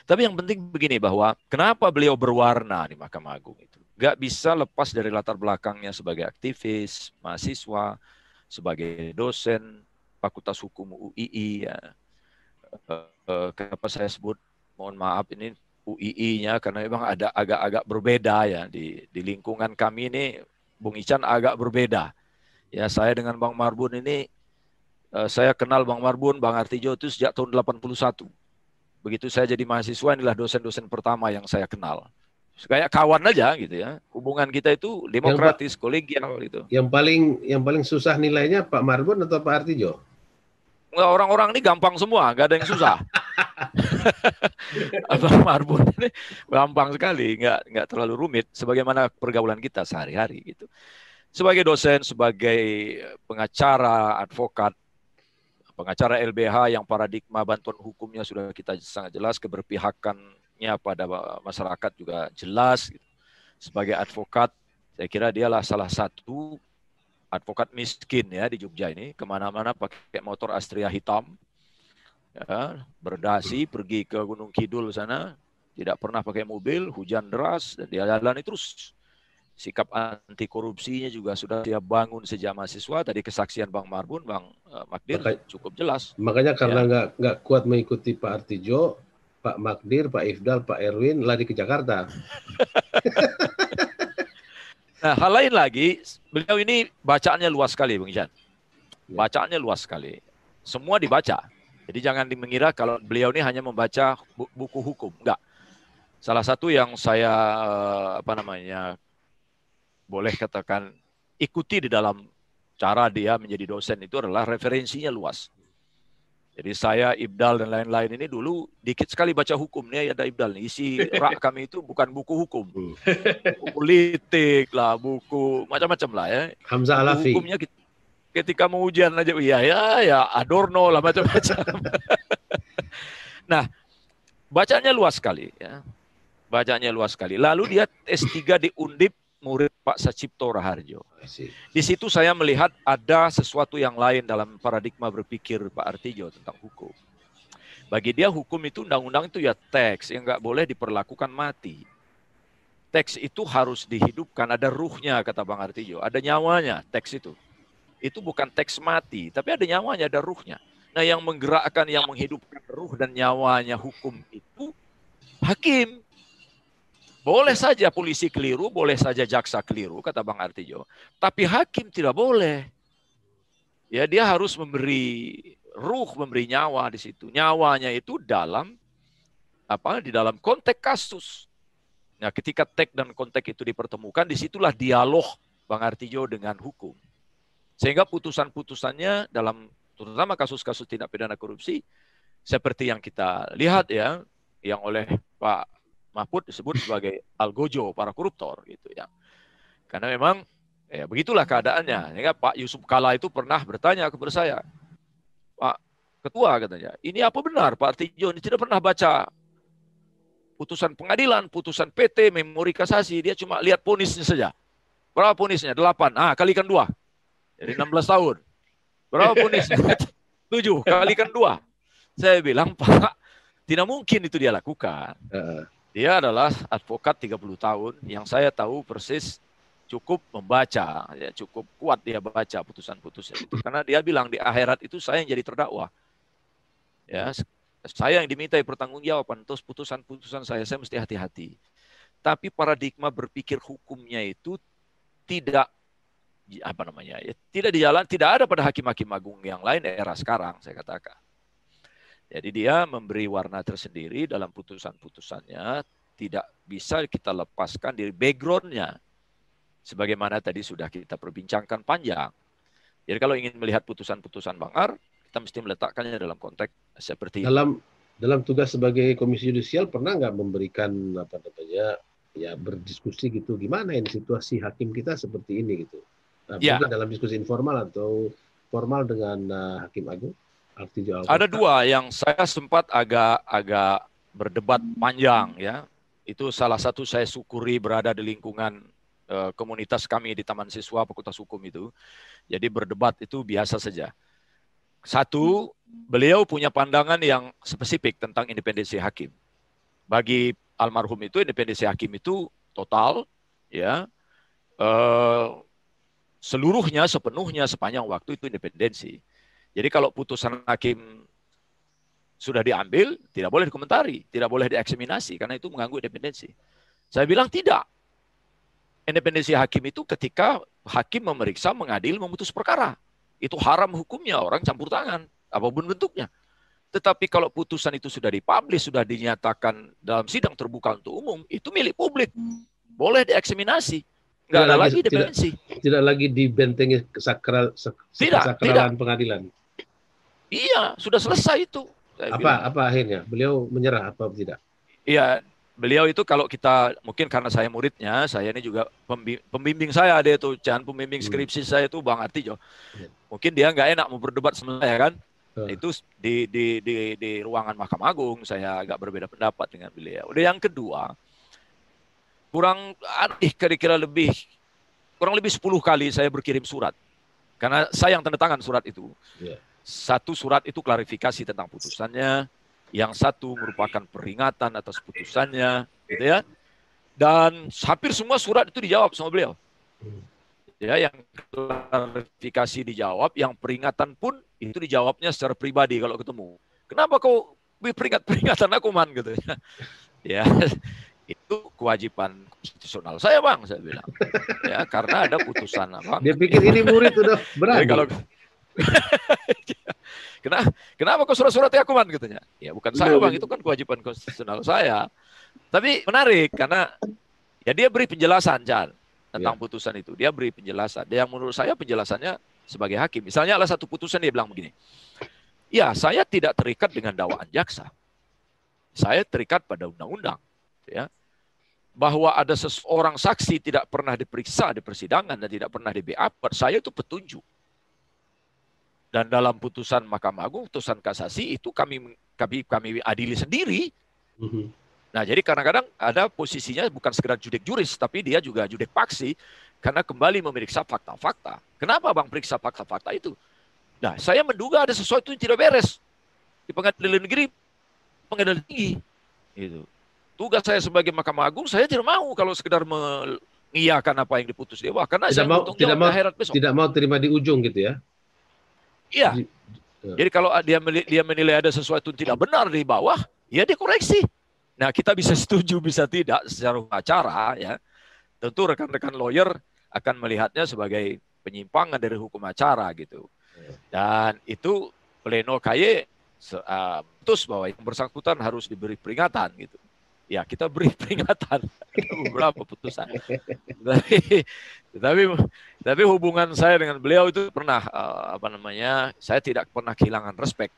Tapi yang penting begini, bahwa kenapa beliau berwarna di Mahkamah Agung itu. nggak bisa lepas dari latar belakangnya sebagai aktivis, mahasiswa, sebagai dosen Fakultas Hukum UII. Ya. Kenapa saya sebut, mohon maaf ini UII-nya, karena memang ada agak-agak berbeda ya di lingkungan kami ini. Bung Ican agak berbeda. Ya, saya dengan Bang Marbun ini, saya kenal Bang Marbun, Bang Artijo itu sejak tahun 81. Begitu saya jadi mahasiswa, inilah dosen-dosen pertama yang saya kenal. Kayak kawan aja gitu ya. Hubungan kita itu demokratis, kolegial gitu. Yang paling susah nilainya Pak Marbun atau Pak Artijo? Orang-orang ini gampang semua, nggak ada yang susah. Abang Marbun ini gampang sekali, nggak terlalu rumit, sebagaimana pergaulan kita sehari-hari gitu. Sebagai dosen, sebagai pengacara, advokat, pengacara LBH yang paradigma bantuan hukumnya sudah kita sangat jelas, keberpihakannya pada masyarakat juga jelas. Gitu. Sebagai advokat, saya kira dialah salah satu advokat miskin ya di Jogja ini, kemana-mana pakai motor Astria hitam, ya, berdasi pergi ke Gunung Kidul sana, tidak pernah pakai mobil, hujan deras, dan dia jalani terus. Sikap anti korupsinya juga sudah dia bangun sejak mahasiswa. Tadi kesaksian Bang Marbun, Bang Magdir cukup jelas. Makanya karena nggak kuat mengikuti Pak Artijo, Pak Magdir, Pak Ifdal, Pak Erwin lari ke Jakarta. Nah, hal lain lagi, beliau ini bacaannya luas sekali, Bung Ican. Bacaannya luas sekali. Semua dibaca. Jadi jangan mengira kalau beliau ini hanya membaca buku hukum. Enggak. Salah satu yang saya boleh katakan ikuti di dalam cara dia menjadi dosen itu adalah referensinya luas. Jadi saya, Ibdal, dan lain-lain ini dulu dikit sekali baca hukum. Nih ada Ibdal, nih. Isi rak kami itu bukan buku hukum. Buku politik lah, buku macam-macam lah ya. Hamzah Alafi. Hukumnya ketika mau ujian aja, ya Adorno lah, macam-macam. Nah, bacanya luas sekali. Ya. Bacanya luas sekali. Lalu dia S3 di Undip, murid Pak Sacipto Raharjo. Di situ saya melihat ada sesuatu yang lain dalam paradigma berpikir Pak Artijo tentang hukum. Bagi dia hukum itu, undang-undang itu ya teks yang nggak boleh diperlakukan mati. Teks itu harus dihidupkan, ada ruhnya kata Bang Artijo, ada nyawanya teks itu. Itu bukan teks mati, tapi ada nyawanya, ada ruhnya. Nah, yang menggerakkan, yang menghidupkan ruh dan nyawanya hukum itu hakim. Boleh saja polisi keliru, boleh saja jaksa keliru, kata Bang Artijo. Tapi hakim tidak boleh. Ya, dia harus memberi ruh, memberi nyawa di situ. Nyawanya itu di dalam konteks kasus. Nah, ketika teks dan konteks itu dipertemukan, disitulah dialog Bang Artijo dengan hukum. Sehingga putusan-putusannya dalam terutama kasus-kasus tindak pidana korupsi seperti yang kita lihat ya, yang oleh Pak Mahfud disebut sebagai algojo para koruptor gitu ya. Karena memang ya begitulah keadaannya. Ya, Pak Yusuf Kala itu pernah bertanya kepada saya, Pak Ketua katanya, ini apa benar Pak Artijo ini tidak pernah baca putusan pengadilan, putusan PT, memori kasasi, dia cuma lihat vonisnya saja. Berapa vonisnya? 8. Kalikan 2. Jadi 16 tahun. Berapa vonisnya? 7. Kalikan 2. Saya bilang, Pak, tidak mungkin itu dia lakukan. Dia adalah advokat 30 tahun yang saya tahu persis cukup membaca, ya, cukup kuat dia baca putusan-putusan itu. Karena dia bilang di akhirat itu saya yang jadi terdakwa. Ya, saya yang dimintai pertanggungjawaban, terus putusan-putusan saya mesti hati-hati. Tapi paradigma berpikir hukumnya itu tidak tidak ada pada hakim-hakim agung yang lain era sekarang, saya katakan. Jadi dia memberi warna tersendiri dalam putusan-putusannya, tidak bisa kita lepaskan dari background-nya. Sebagaimana tadi sudah kita perbincangkan panjang. Jadi kalau ingin melihat putusan-putusan Bang Ar, kita mesti meletakkannya dalam konteks seperti dalam tugas sebagai komisi yudisial pernah nggak memberikan berdiskusi gitu, gimana ini situasi hakim kita seperti ini gitu. Mungkin dalam diskusi informal atau formal dengan Hakim Agung. Ada 2 yang saya sempat agak berdebat panjang ya. Itu salah satu saya syukuri berada di lingkungan komunitas kami di Taman Siswa Fakultas Hukum itu. Jadi berdebat itu biasa saja. Satu, beliau punya pandangan yang spesifik tentang independensi hakim. Bagi almarhum itu independensi hakim itu total, ya, seluruhnya, sepenuhnya, sepanjang waktu itu independensi. Jadi kalau putusan hakim sudah diambil, tidak boleh dikomentari, tidak boleh dieksaminasi, karena itu mengganggu independensi. Saya bilang tidak. Independensi hakim itu ketika hakim memeriksa, mengadil, memutus perkara. Itu haram hukumnya, orang campur tangan, apapun bentuknya. Tetapi kalau putusan itu sudah dipublish, sudah dinyatakan dalam sidang terbuka untuk umum, itu milik publik. Boleh dieksaminasi. Nggak ada lagi independensi. Tidak lagi dibentengi kesakralan pengadilan. Iya, sudah selesai itu. Apa akhirnya? Beliau menyerah apa tidak? Iya, beliau itu kalau kita, mungkin karena saya muridnya, saya ini juga pembimbing saya, ada itu, pembimbing skripsi saya itu Bang Artijo. Mungkin dia nggak enak mau berdebat sama saya kan. Itu di ruangan Mahkamah Agung, saya agak berbeda pendapat dengan beliau. Udah yang kedua, kurang lebih 10 kali saya berkirim surat. Karena saya yang tanda tangan surat itu. Satu surat itu klarifikasi tentang putusannya, yang satu merupakan peringatan atas putusannya, gitu ya. Dan hampir semua surat itu dijawab sama beliau. Ya, yang klarifikasi dijawab, yang peringatan pun itu dijawabnya secara pribadi kalau ketemu. Kenapa kau peringatan aku, man, gitu ya. Ya, itu kewajiban konstitusional saya, Bang, saya bilang. Ya, karena ada putusan apa? Dia pikir ini murid udah berani. Kalau Kenapa kau surat-suratnya aku, man, katanya. Ya bukan saya, Bang, itu kan kewajiban konstitusional saya. Tapi menarik karena ya dia beri penjelasan, Chan, tentang putusan itu. Dia beri penjelasan. Yang menurut saya penjelasannya sebagai hakim. Misalnya ada satu putusan dia bilang begini. Ya, saya tidak terikat dengan dakwaan jaksa. Saya terikat pada undang-undang, ya. Bahwa ada seseorang saksi tidak pernah diperiksa di persidangan dan tidak pernah di BAP, saya itu petunjuk. Dan dalam putusan Mahkamah Agung, putusan kasasi itu kami adili sendiri. Nah, jadi kadang-kadang ada posisinya bukan sekedar judek juris, tapi dia juga judek paksi karena kembali memeriksa fakta-fakta. Kenapa, Bang, periksa fakta-fakta itu? Nah, saya menduga ada sesuatu yang tidak beres di pengadilan negeri, pengadilan tinggi. Itu. Tugas saya sebagai Mahkamah Agung, saya tidak mau kalau sekedar mengiyakan apa yang diputus dewa, karena tidak mau terima di ujung gitu ya. Iya. Jadi kalau dia menilai ada sesuatu yang tidak benar di bawah, ya dikoreksi. Nah, kita bisa setuju, bisa tidak secara acara, ya. Tentu rekan-rekan lawyer akan melihatnya sebagai penyimpangan dari hukum acara gitu. Dan itu pleno KY putus bahwa yang bersangkutan harus diberi peringatan gitu. Ya, kita beri peringatan beberapa putusan. Tapi hubungan saya dengan beliau itu pernah saya tidak pernah kehilangan respect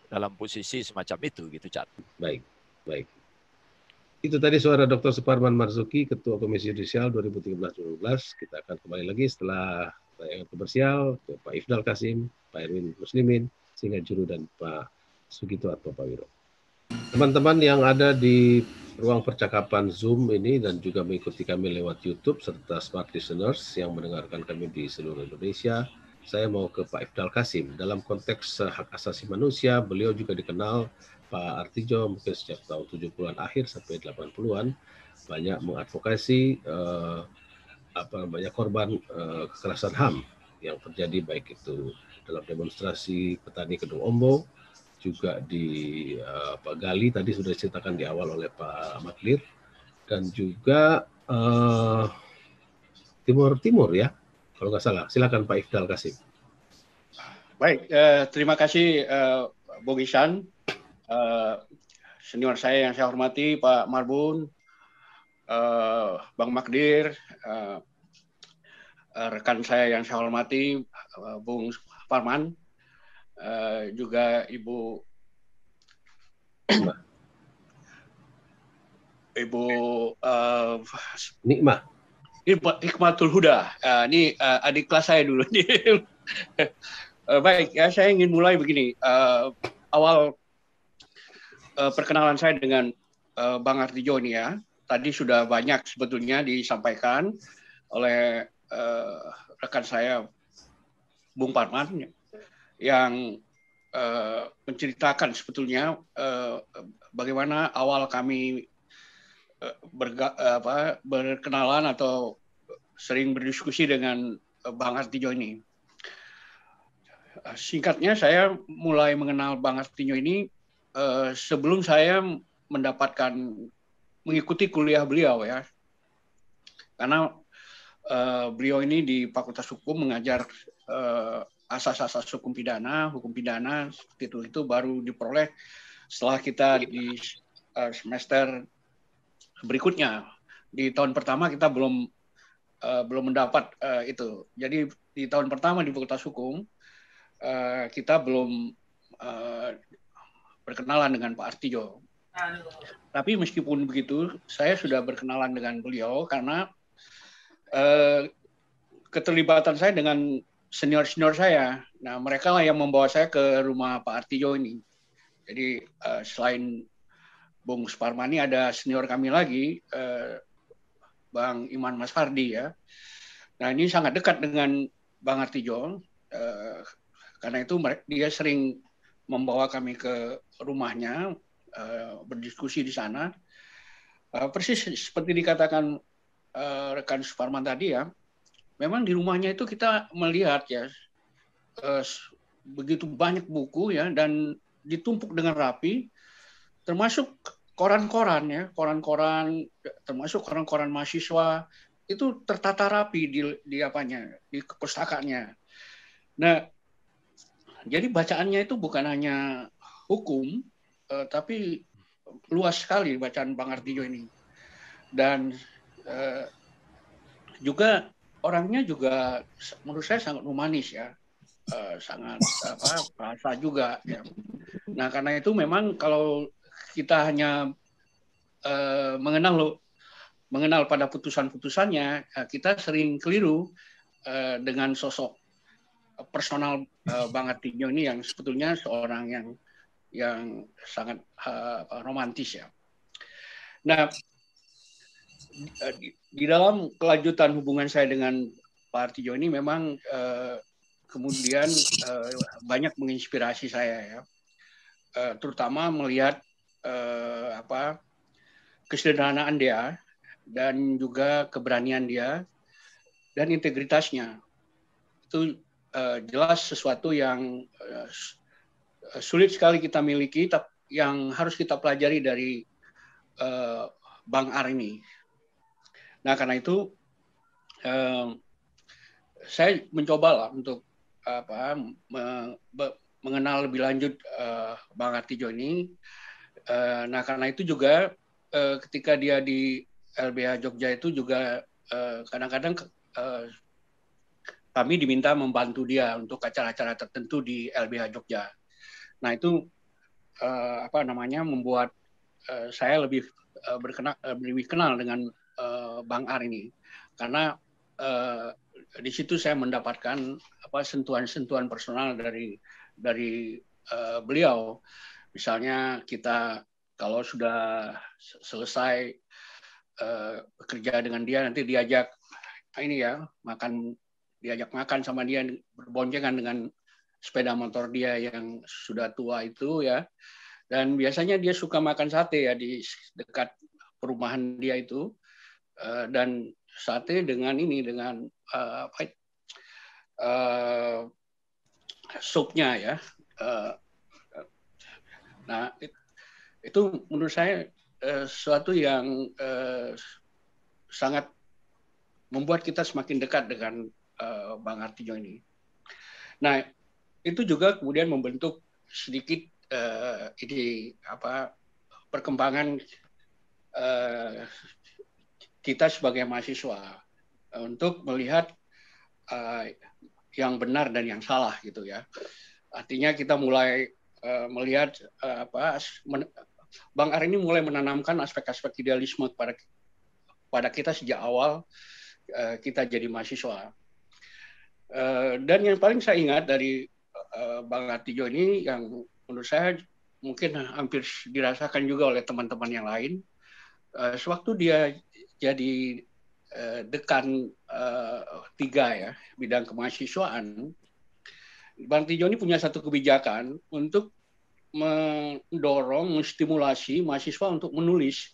dalam posisi semacam itu gitu, Chat. Baik. Itu tadi suara Dr. Suparman Marzuki, Ketua Komisi Yudisial 2013-2012. Kita akan kembali lagi setelah tayangan komersial ke Pak Ifdal Kasim, Pak Erwin Muslimin, Singa Juru, dan Pak Sugito atau Pak Wiro. Teman-teman yang ada di ruang percakapan Zoom ini dan juga mengikuti kami lewat YouTube serta smart listeners yang mendengarkan kami di seluruh Indonesia, saya mau ke Pak Ifdal Kasim. Dalam konteks hak asasi manusia, beliau juga dikenal Pak Artijo mungkin sejak tahun 70-an akhir sampai 80-an banyak mengadvokasi korban kekerasan HAM yang terjadi baik itu dalam demonstrasi petani Kedung Ombo, juga di Gali tadi sudah diceritakan di awal oleh Pak Magdir, dan juga Timur ya, kalau nggak salah. Silakan Pak Ifdal Kasim. Baik, terima kasih Bung Ihsan, senior saya yang saya hormati Pak Marbun, Bang Magdir, rekan saya yang saya hormati Bung Parman, juga Ibu Hikmatul Huda. Ini adik kelas saya dulu. Baik, ya, saya ingin mulai begini. Awal perkenalan saya dengan Bang Artijo ini ya. Tadi sudah banyak sebetulnya disampaikan oleh rekan saya Bung Parman yang menceritakan sebetulnya bagaimana awal kami berkenalan atau sering berdiskusi dengan Bang Artijo ini. Singkatnya, saya mulai mengenal Bang Artijo ini sebelum saya mengikuti kuliah beliau ya, karena beliau ini di Fakultas Hukum mengajar asas-asas hukum pidana seperti itu baru diperoleh setelah kita di semester berikutnya. Di tahun pertama kita belum mendapat itu. Jadi di tahun pertama di Fakultas Hukum kita belum berkenalan dengan Pak Artijo. Tapi meskipun begitu, saya sudah berkenalan dengan beliau karena keterlibatan saya dengan senior-senior saya. Nah, mereka lah yang membawa saya ke rumah Pak Artijo ini. Jadi selain Bung Suparmani, ada senior kami lagi, Bang Iman Mas Fardi ya. Nah, ini sangat dekat dengan Bang Artijo, karena itu dia sering membawa kami ke rumahnya, berdiskusi di sana. Persis seperti dikatakan rekan Suparman tadi ya, memang di rumahnya itu kita melihat ya, begitu banyak buku ya, dan ditumpuk dengan rapi, termasuk koran-koran ya, termasuk koran-koran mahasiswa itu tertata rapi di perpustakaannya. Nah, jadi bacaannya itu bukan hanya hukum, tapi luas sekali bacaan Bang Artijo ini. Dan juga orangnya juga menurut saya sangat humanis ya, sangat bahasa juga ya. Nah, karena itu memang kalau kita hanya mengenal pada putusan-putusannya, kita sering keliru dengan sosok personal Bang Artijo ini yang sebetulnya seorang yang sangat romantis ya. Nah, di dalam kelanjutan hubungan saya dengan Pak Artijo ini memang kemudian banyak menginspirasi saya ya, terutama melihat kesederhanaan dia dan juga keberanian dia dan integritasnya. Itu jelas sesuatu yang sulit sekali kita miliki, yang harus kita pelajari dari Bang Ar ini. Nah, karena itu saya mencoba lah untuk mengenal lebih lanjut Bang Artijo ini. Nah, karena itu juga ketika dia di LBH Jogja itu juga kadang-kadang kami diminta membantu dia untuk acara-acara tertentu di LBH Jogja. Nah, itu membuat saya lebih kenal dengan Bang Ar ini, karena di situ saya mendapatkan sentuhan-sentuhan personal dari beliau. Misalnya kita kalau sudah selesai bekerja dengan dia, nanti diajak makan sama dia, berboncengan dengan sepeda motor dia yang sudah tua itu ya. Dan biasanya dia suka makan sate ya di dekat perumahan dia itu. Dan sate dengan supnya ya. Nah, itu menurut saya sesuatu yang sangat membuat kita semakin dekat dengan Bang Artijo ini. Nah, itu juga kemudian membentuk sedikit perkembangan kita sebagai mahasiswa untuk melihat yang benar dan yang salah gitu ya. Artinya kita mulai melihat Bang Ar ini mulai menanamkan aspek-aspek idealisme pada kita sejak awal kita jadi mahasiswa. Dan yang paling saya ingat dari Bang Artijo ini yang menurut saya mungkin hampir dirasakan juga oleh teman-teman yang lain, sewaktu dia jadi dekan 3 ya, bidang kemahasiswaan, Bang Artijo ini punya satu kebijakan untuk menstimulasi mahasiswa untuk menulis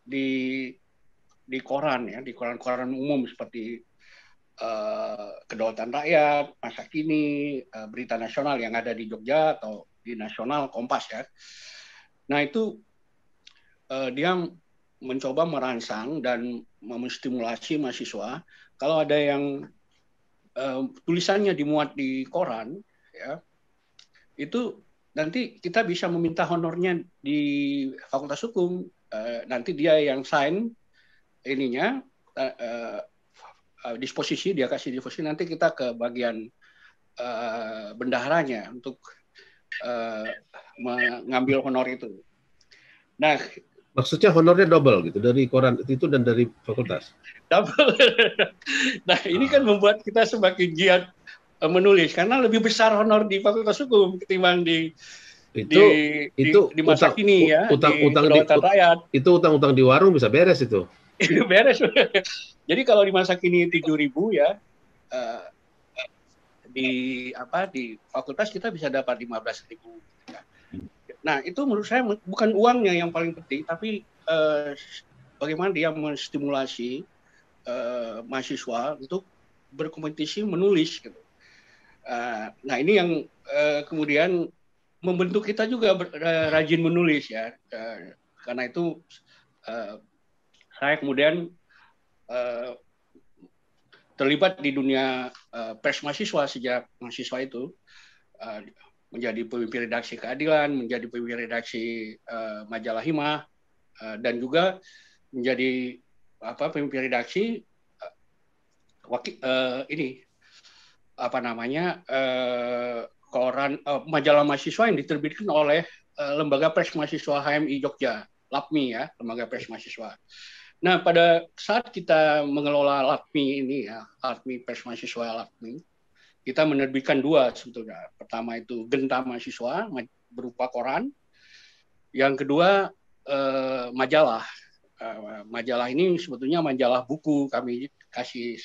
di koran ya, di koran-koran umum seperti Kedaulatan Rakyat, Masa Kini, Berita Nasional yang ada di Jogja atau di Nasional, Kompas ya. Nah itu dia mencoba merangsang dan memstimulasi mahasiswa kalau ada yang tulisannya dimuat di koran ya, itu nanti kita bisa meminta honornya di Fakultas Hukum. Nanti dia yang sign ininya, disposisi, dia kasih disposisi, nanti kita ke bagian bendaharanya untuk mengambil honor itu. Nah, maksudnya honornya double gitu dari koran itu dan dari fakultas. Double. Nah, ini kan membuat kita semakin giat menulis karena lebih besar honor di Fakultas Hukum ketimbang di Masa Kini ya, utang rakyat. Itu utang-utang di warung bisa beres itu. Beres. Jadi kalau di Masa Kini 7.000 ya, di fakultas kita bisa dapat 15.000. Nah, itu menurut saya bukan uangnya yang paling penting, tapi bagaimana dia menstimulasi mahasiswa untuk berkompetisi menulis gitu. Nah, ini yang kemudian membentuk kita juga rajin menulis ya. Karena itu saya kemudian terlibat di dunia pers mahasiswa sejak mahasiswa itu, menjadi pemimpin redaksi Keadilan, menjadi pemimpin redaksi majalah Himah, dan juga menjadi pemimpin redaksi koran majalah mahasiswa yang diterbitkan oleh Lembaga Pers Mahasiswa HMI Jogja, LAPMI ya, Lembaga Pers Mahasiswa. Nah, pada saat kita mengelola LAPMI ini ya, LAPMI Pers Mahasiswa LAPMI, kita menerbitkan 2 sebetulnya. Pertama itu Genta Mahasiswa berupa koran. Yang kedua majalah. Majalah ini sebetulnya majalah buku, kami kasih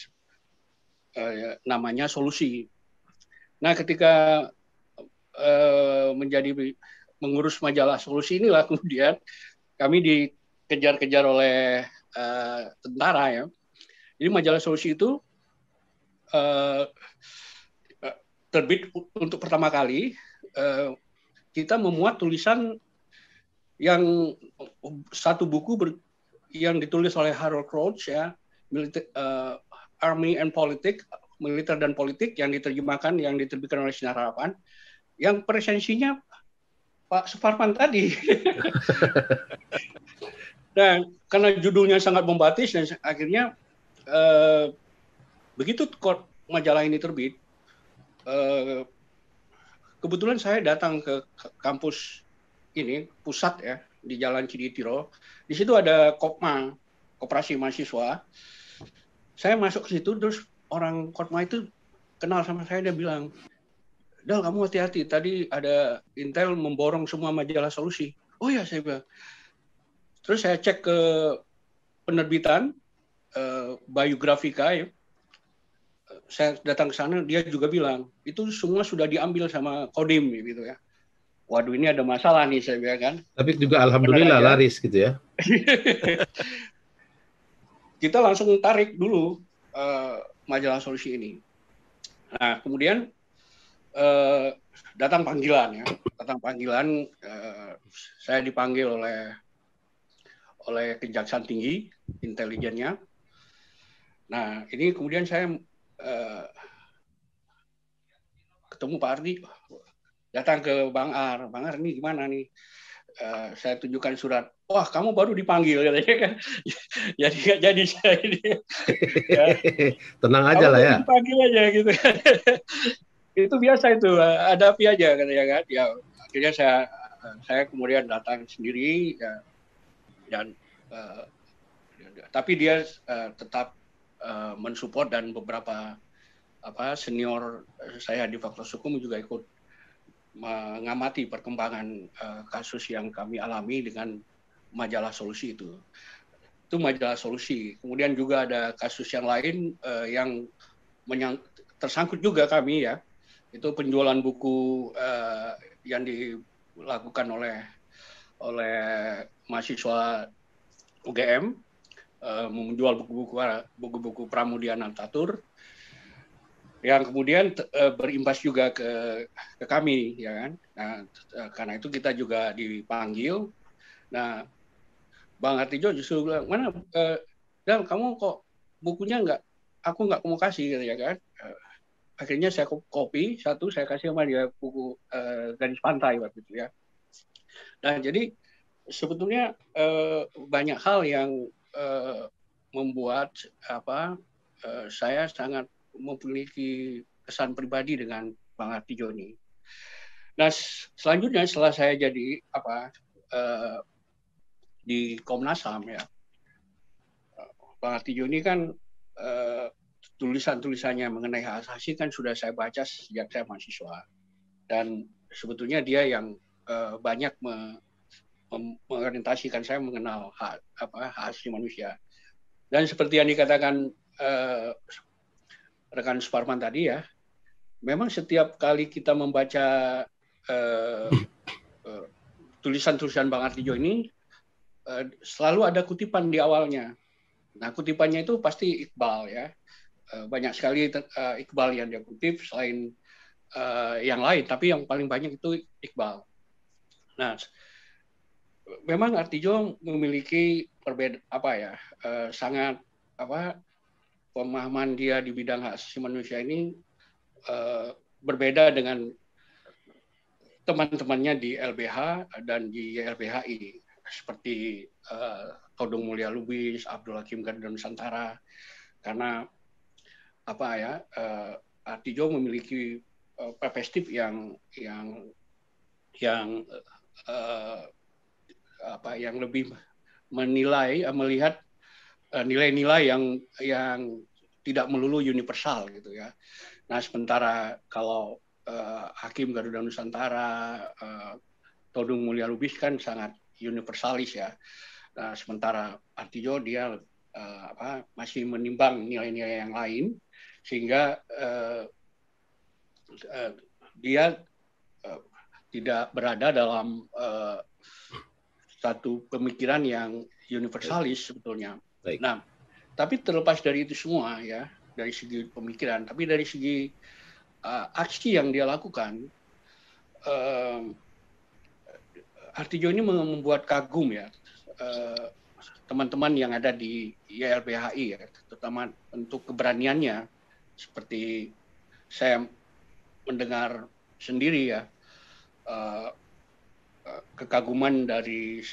namanya Solusi. Nah, ketika mengurus majalah Solusi inilah kemudian kami dikejar-kejar oleh tentara ya. Jadi majalah Solusi itu terbit untuk pertama kali, kita memuat tulisan yang satu buku yang ditulis oleh Harold Crouch ya, Army and Politics, Militer dan Politik, yang diterjemahkan, yang diterbitkan oleh Sinar Harapan, yang presensinya Pak Suparman tadi. Dan karena judulnya sangat bombastis dan akhirnya begitu majalah ini terbit, kebetulan saya datang ke kampus ini, pusat ya, di Jalan Ciditiro. Di situ ada Kopma, Koperasi Mahasiswa. Saya masuk ke situ, terus orang Kopma itu kenal sama saya, dia bilang, "Dal, kamu hati-hati, tadi ada intel memborong semua majalah Solusi." Oh ya, saya bilang. Terus saya cek ke penerbitan, Bayu Grafika ya. Saya datang ke sana, dia juga bilang, itu semua sudah diambil sama Kodim gitu ya. Waduh, ini ada masalah nih, saya bilang kan. Tapi juga alhamdulillah laris gitu ya. Kita langsung tarik dulu majalah Solusi ini. Nah, kemudian datang panggilan ya. Datang panggilan, saya dipanggil oleh Kejaksaan Tinggi, intelijennya. Nah, ini kemudian saya ketemu Pak Ardi, datang ke Bang Ar, ini gimana nih? Saya tunjukkan surat. Wah, kamu baru dipanggil katanya kan. Jadi nggak jadi saya ini. Ya. Tenang aja lah ya. Dipanggil aja gitu. Itu biasa itu, hadapi aja katanya kan. Ya, akhirnya saya kemudian datang sendiri ya, dan tapi dia tetap mensupport, dan beberapa senior saya di Fakultas Hukum juga ikut mengamati perkembangan kasus yang kami alami dengan majalah Solusi itu. Itu majalah Solusi. Kemudian juga ada kasus yang lain yang tersangkut juga kami ya. Itu penjualan buku yang dilakukan oleh mahasiswa UGM, menjual buku-buku Pramudia Anantatur, yang kemudian berimbas juga ke kami, ya kan. Nah, karena itu kita juga dipanggil. Nah, Bang Artijo justru bilang, mana, Dal, kamu kok bukunya aku nggak mau kasih, gitu ya kan. Akhirnya saya copy satu, saya kasih sama dia buku Gadis Pantai waktu itu ya. Nah, jadi sebetulnya banyak hal yang membuat saya sangat memiliki kesan pribadi dengan Bang Artijo ini. Nah, selanjutnya setelah saya jadi di Komnas HAM ya, Bang Artijo ini kan tulisan-tulisannya mengenai hak asasi kan sudah saya baca sejak saya mahasiswa, dan sebetulnya dia yang banyak mengorientasikan saya mengenal hak asasi manusia. Dan seperti yang dikatakan rekan Suparman tadi ya, memang setiap kali kita membaca tulisan-tulisan Bang Artijo ini selalu ada kutipan di awalnya. Nah, kutipannya itu pasti Iqbal ya. Banyak sekali Iqbal yang dia kutip selain yang lain, tapi yang paling banyak itu Iqbal. Nah, memang Artijo memiliki sangat pemahaman dia di bidang hak asasi manusia ini berbeda dengan teman-temannya di LBH dan di YLBHI seperti Todung Mulya Lubis, Abdul Hakim Garuda Nusantara, karena Artijo memiliki perspektif yang lebih melihat nilai-nilai yang tidak melulu universal gitu ya. Nah, sementara kalau Hakim Garuda Nusantara, Todung Mulya Lubis kan sangat universalis ya. Nah, sementara Artijo dia masih menimbang nilai-nilai yang lain, sehingga dia tidak berada dalam satu pemikiran yang universalis sebetulnya. Baik. Nah, tapi terlepas dari itu semua ya, dari segi pemikiran, tapi dari segi aksi yang dia lakukan, Artijo ini membuat kagum ya teman-teman yang ada di YLBHI ya, terutama untuk keberaniannya. Seperti saya mendengar sendiri ya, kekaguman dari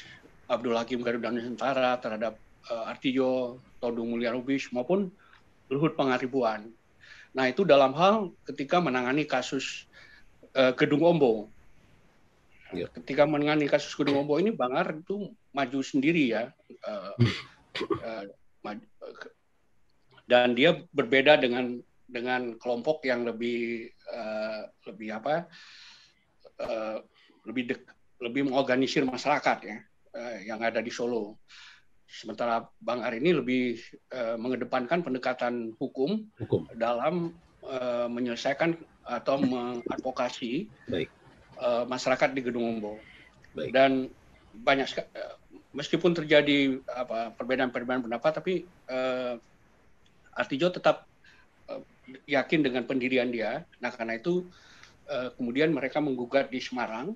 Abdul Hakim Garuda Nusantara terhadap Artijo, Todung Mulya Lubis maupun Luhut Pangaribuan. Nah, itu dalam hal ketika menangani kasus Gedung Ombo. Ya. Ketika menangani kasus Gedung Ombo ini, Bang Ar itu maju sendiri ya, dan dia berbeda dengan kelompok yang lebih mengorganisir masyarakat ya, yang ada di Solo. Sementara Bang Ar ini lebih mengedepankan pendekatan hukum dalam menyelesaikan atau mengadvokasi masyarakat di Gedung Ombo. Baik. Dan banyak meskipun terjadi perbedaan-perbedaan pendapat, tapi Artijo tetap yakin dengan pendirian dia. Nah, karena itu kemudian mereka menggugat di Semarang.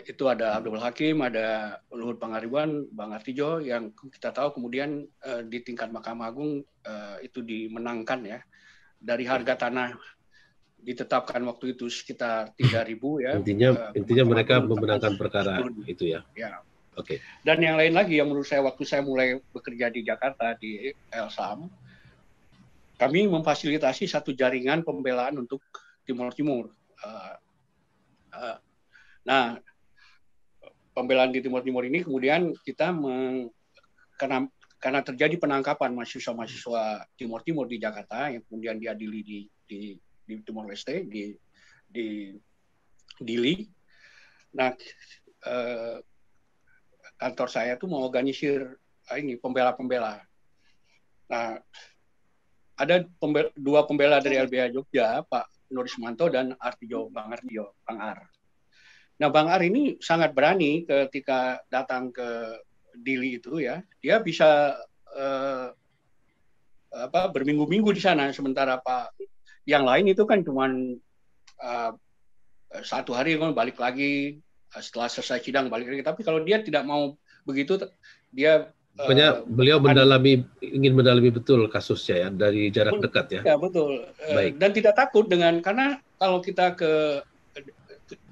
Itu ada Abdul Hakim, ada Luhut Pangaribuan, Bang Artijo, yang kita tahu kemudian di tingkat Mahkamah Agung itu dimenangkan ya. Dari harga tanah ditetapkan waktu itu sekitar 3.000 ya. Intinya mereka memenangkan perkara itu ya. Ya. Oke. Dan yang lain lagi yang menurut saya waktu saya mulai bekerja di Jakarta di LSAM, kami memfasilitasi satu jaringan pembelaan untuk Timur Timur. Nah, pembelaan di Timur Timur ini kemudian kita karena terjadi penangkapan mahasiswa-mahasiswa Timur Timur di Jakarta yang kemudian diadili di Timor Leste, di Dili. Nah, kantor saya itu mengorganisir ini pembela-pembela. Nah, ada dua pembela dari LBH Jogja, Pak Nur Ismanto dan Bang Artijo, Bang Ar. Nah, Bang Ar ini sangat berani ketika datang ke Dili itu ya, dia bisa berminggu-minggu di sana, sementara Pak yang lain itu kan cuman 1 hari kan balik lagi, setelah selesai sidang balik lagi. Tapi kalau dia tidak mau begitu, dia pokoknya beliau ingin mendalami betul kasusnya ya dari jarak dekat ya. Ya betul. Baik. Dan tidak takut karena kalau kita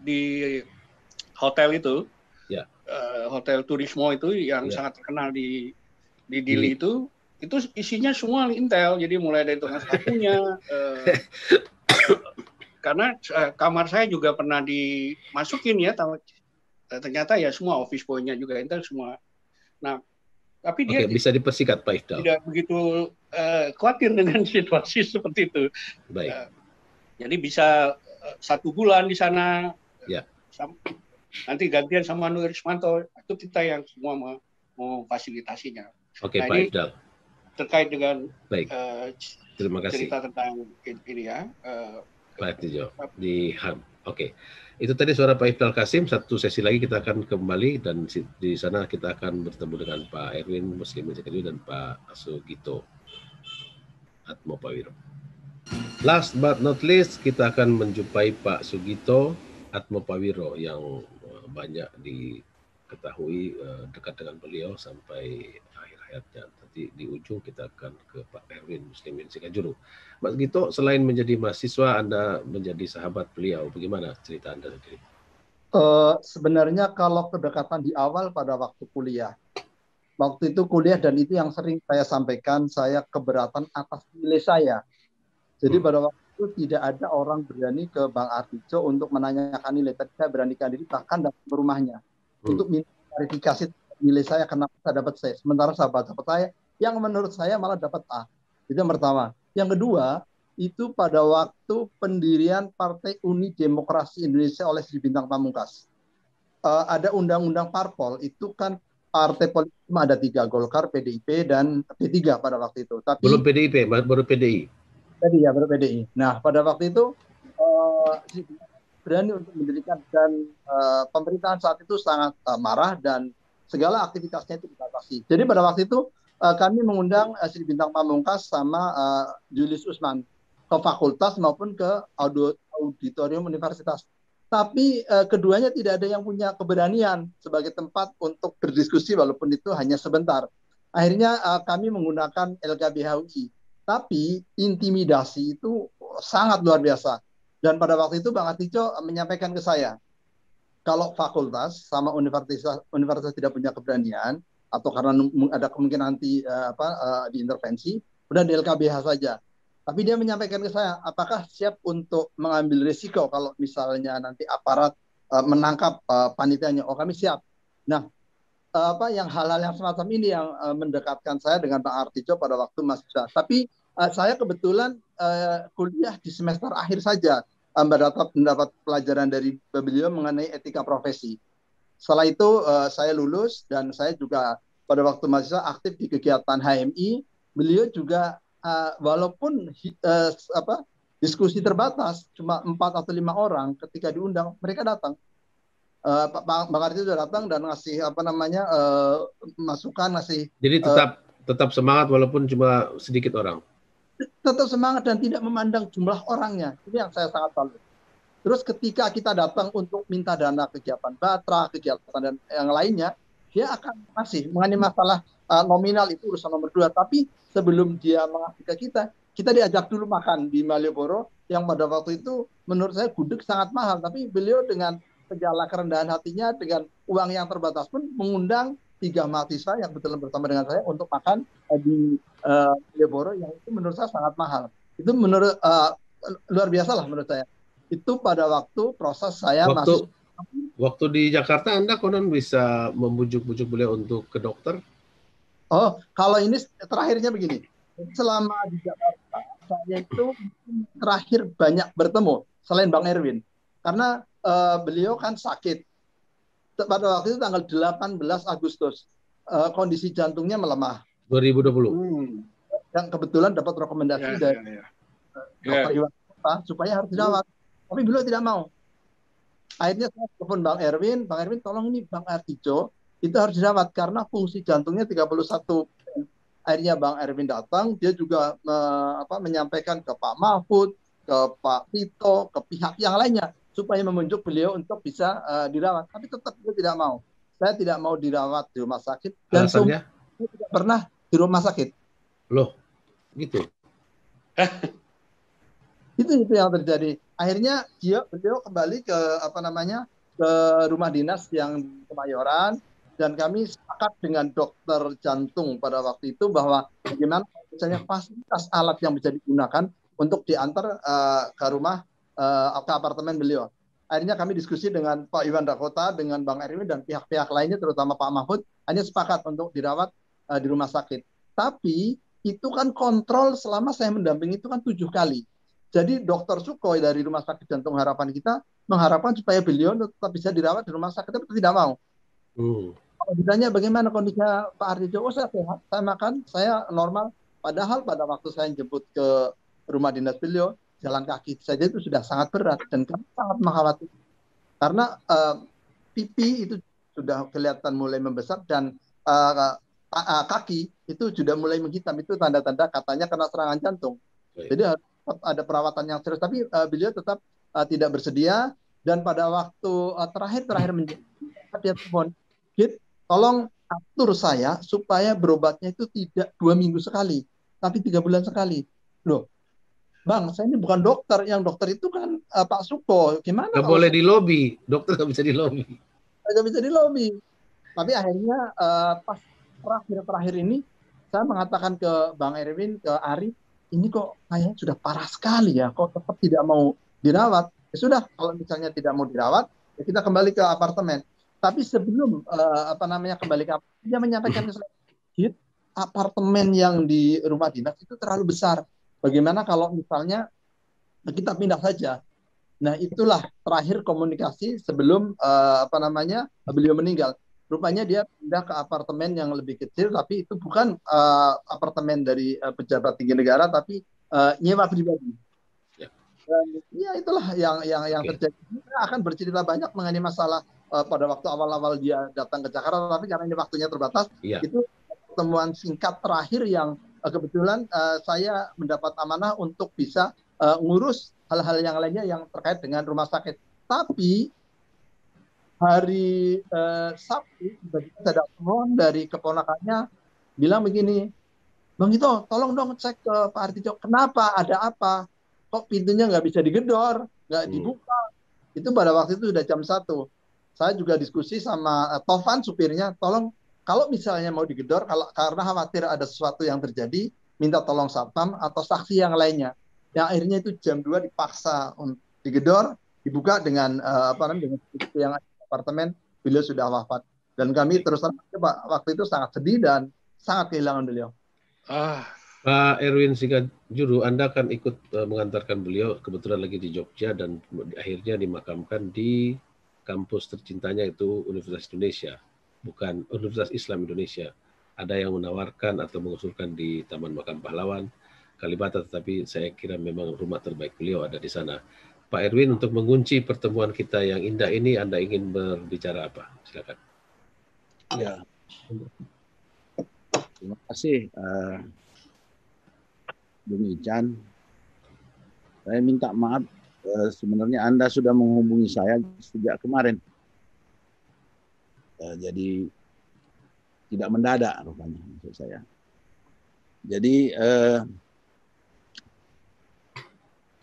di hotel itu, ya. Hotel Turismo itu yang sangat terkenal di Dili itu isinya semua intel. Jadi mulai dari tukang sapunya, karena kamar saya juga pernah dimasukin ya, ternyata ya semua office boy-nya juga intel semua. Nah, tapi dia bisa dipersikat Pak Ifdal. Tidak begitu khawatir dengan situasi seperti itu. Baik. Jadi bisa 1 bulan di sana. Ya. Nanti gantian sama Nur Rismanto, itu kita yang semua mau fasilitasinya. Oke, nah, Pak Ifdal. Terkait dengan Terima kasih. cerita tentang ini ya. Pak Tijo di HAM. Oke. Itu tadi suara Pak Ifdal Kasim. Satu sesi lagi kita akan kembali dan di sana kita akan bertemu dengan Pak Erwin Muslim Sekali dan Pak Sugito Atmopawiro. Last but not least, kita akan menjumpai Pak Sugito Atmopawiro yang banyak diketahui dekat dengan beliau sampai akhir hayatnya. Nanti di ujung kita akan ke Pak Erwin Muslimin Sikajuru. Mas Gito, selain menjadi mahasiswa, Anda menjadi sahabat beliau. Bagaimana cerita Anda sendiri? Sebenarnya kalau kedekatan di awal pada waktu kuliah. Waktu itu kuliah dan itu yang sering saya sampaikan, saya keberatan atas nilai saya. Jadi pada waktu itu tidak ada orang berani ke Bang Artijo untuk menanyakan nilai. Tapi saya beranikan diri bahkan datang ke rumahnya untuk minta klarifikasi nilai saya kenapa saya dapat C. Sementara sahabat-sahabat saya yang menurut saya malah dapat A. Itu yang pertama. Yang kedua, itu pada waktu pendirian Partai Uni Demokrasi Indonesia oleh Sri Bintang Pamungkas. Ada undang-undang parpol, itu kan partai politik ada 3, Golkar, PDIP, dan P3 pada waktu itu. Tapi belum PDIP, baru PDI. Tadi ya, baru PDI. Nah, pada waktu itu berani untuk mendirikan dan pemerintahan saat itu sangat marah dan segala aktivitasnya itu dibatasi. Jadi pada waktu itu kami mengundang Sri Bintang Pamungkas sama Julius Usman ke fakultas maupun ke auditorium universitas. Tapi keduanya tidak ada yang punya keberanian sebagai tempat untuk berdiskusi walaupun itu hanya sebentar. Akhirnya kami menggunakan LKBHUI. Tapi intimidasi itu sangat luar biasa. Dan pada waktu itu Bang Artijo menyampaikan ke saya, kalau fakultas sama universitas tidak punya keberanian, atau karena ada kemungkinan nanti diintervensi, udah di LKBH saja. Tapi dia menyampaikan ke saya, apakah siap untuk mengambil risiko kalau misalnya nanti aparat menangkap panitianya? Oh, kami siap. Nah, yang hal-hal yang semacam ini yang mendekatkan saya dengan Bang Artijo pada waktu mahasiswa. Tapi saya kebetulan kuliah di semester akhir saja mendapat pelajaran dari beliau mengenai etika profesi. Setelah itu saya lulus dan saya juga pada waktu mahasiswa aktif di kegiatan HMI. Beliau juga walaupun diskusi terbatas cuma 4 atau 5 orang, ketika diundang mereka datang. Bang Artijo sudah datang dan ngasih masukan, ngasih. Jadi tetap semangat walaupun cuma sedikit orang. Tetap semangat dan tidak memandang jumlah orangnya. Ini yang saya sangat salut. Terus ketika kita datang untuk minta dana kegiatan Batra, kegiatan dan yang lainnya, dia akan masih mengenai masalah nominal itu urusan nomor 2. Tapi sebelum dia mengasih ke kita diajak dulu makan di Malioboro yang pada waktu itu menurut saya gudeg sangat mahal. Tapi beliau dengan segala kerendahan hatinya, dengan uang yang terbatas pun mengundang 3 mahasiswa yang betul bersama dengan saya untuk makan di Malioboro yang itu menurut saya sangat mahal. Itu menurut luar biasa lah menurut saya. Itu pada waktu proses saya waktu di Jakarta Anda konon bisa membujuk-bujuk beliau untuk ke dokter? Oh, kalau ini terakhirnya begini. Selama di Jakarta saya itu terakhir banyak bertemu selain Bang Erwin. Karena beliau kan sakit. Pada waktu itu tanggal 18 Agustus. Kondisi jantungnya melemah. 2020. Yang kebetulan dapat rekomendasi dari Dr. Iwan supaya harus dirawat. Tapi beliau tidak mau. Akhirnya saya telepon Bang Erwin tolong ini Bang Artijo, itu harus dirawat karena fungsi jantungnya 31. Akhirnya Bang Erwin datang, dia juga menyampaikan ke Pak Mahfud, ke Pak Tito, ke pihak yang lainnya supaya membujuk beliau untuk bisa dirawat. Tapi tetap dia tidak mau. Saya tidak mau dirawat di rumah sakit dan saya tidak pernah di rumah sakit. Loh, gitu. itu yang terjadi. Akhirnya beliau kembali ke ke rumah dinas yang Kemayoran. Dan kami sepakat dengan dokter jantung pada waktu itu bahwa bagaimana misalnya fasilitas alat yang bisa digunakan untuk diantar ke rumah ke apartemen beliau. Akhirnya kami diskusi dengan Pak Iwan Dakota, dengan Bang Erwin dan pihak-pihak lainnya, terutama Pak Mahfud, hanya sepakat untuk dirawat di rumah sakit. Tapi itu kan kontrol selama saya mendampingi itu kan 7 kali. Jadi Dokter Sukhoi dari Rumah Sakit Jantung Harapan kita mengharapkan supaya beliau tetap bisa dirawat di rumah sakit, tapi tidak mau. Kalau ditanya bagaimana kondisinya Pak Artijo, saya sehat, saya makan, saya normal. Padahal pada waktu saya jemput ke rumah dinas beliau, jalan kaki saja itu sudah sangat berat dan kami sangat mengkhawatirkan. Karena pipi itu sudah kelihatan mulai membesar dan kaki itu sudah mulai menghitam. Itu tanda-tanda katanya kena serangan jantung. Jadi harus ada perawatan yang serius. Tapi beliau tetap tidak bersedia. Dan pada waktu terakhir menjadi dia telepon, tolong atur saya supaya berobatnya itu tidak 2 minggu sekali, tapi 3 bulan sekali. Loh, Bang, saya ini bukan dokter. Yang dokter itu kan Pak Suko. Gimana? Nggak boleh di lobi. Dokter nggak bisa di lobi. Nggak bisa di lobi. Tapi akhirnya pas terakhir ini, saya mengatakan ke Bang Erwin, ke Ari, ini kok kayaknya sudah parah sekali ya, kok tetap tidak mau dirawat. Ya sudah, kalau misalnya tidak mau dirawat, ya kita kembali ke apartemen. Tapi sebelum kembali ke apartemen, dia menyampaikan ke saya, apartemen yang di rumah dinas itu terlalu besar. Bagaimana kalau misalnya kita pindah saja? Nah, itulah terakhir komunikasi sebelum beliau meninggal. Rupanya dia pindah ke apartemen yang lebih kecil, tapi itu bukan apartemen dari pejabat tinggi negara, tapi nyewa pribadi. Dan ya itulah yang terjadi. Kita akan bercerita banyak mengenai masalah pada waktu awal-awal dia datang ke Jakarta, tapi karena ini waktunya terbatas, itu pertemuan singkat terakhir yang kebetulan saya mendapat amanah untuk bisa ngurus hal-hal yang lainnya yang terkait dengan rumah sakit. Tapi hari Sabtu ada telepon dari keponakannya bilang begini, Bang Ito, tolong dong cek ke Pak Artijo, kenapa, ada apa? Kok pintunya nggak bisa digedor, nggak dibuka? Itu pada waktu itu sudah jam 1. Saya juga diskusi sama Tovan, supirnya, tolong kalau misalnya mau digedor, karena khawatir ada sesuatu yang terjadi, minta tolong satpam atau saksi yang lainnya. Yang akhirnya itu jam 2 dipaksa untuk digedor, dibuka dengan dengan yang apartemen, beliau sudah wafat. Dan kami terus terang waktu itu sangat sedih dan sangat kehilangan beliau. Pak Erwin Sigajuru, Anda kan ikut mengantarkan beliau, kebetulan lagi di Jogja dan akhirnya dimakamkan di kampus tercintanya itu Universitas Indonesia, bukan Universitas Islam Indonesia. Ada yang menawarkan atau mengusulkan di Taman Makam Pahlawan, Kalibata, tetapi saya kira memang rumah terbaik beliau ada di sana. Pak Erwin, untuk mengunci pertemuan kita yang indah ini, Anda ingin berbicara apa? Silakan. Ya. Terima kasih, Bung Ican. Saya minta maaf, sebenarnya Anda sudah menghubungi saya sejak kemarin. Jadi tidak mendadak rupanya maksud saya. Jadi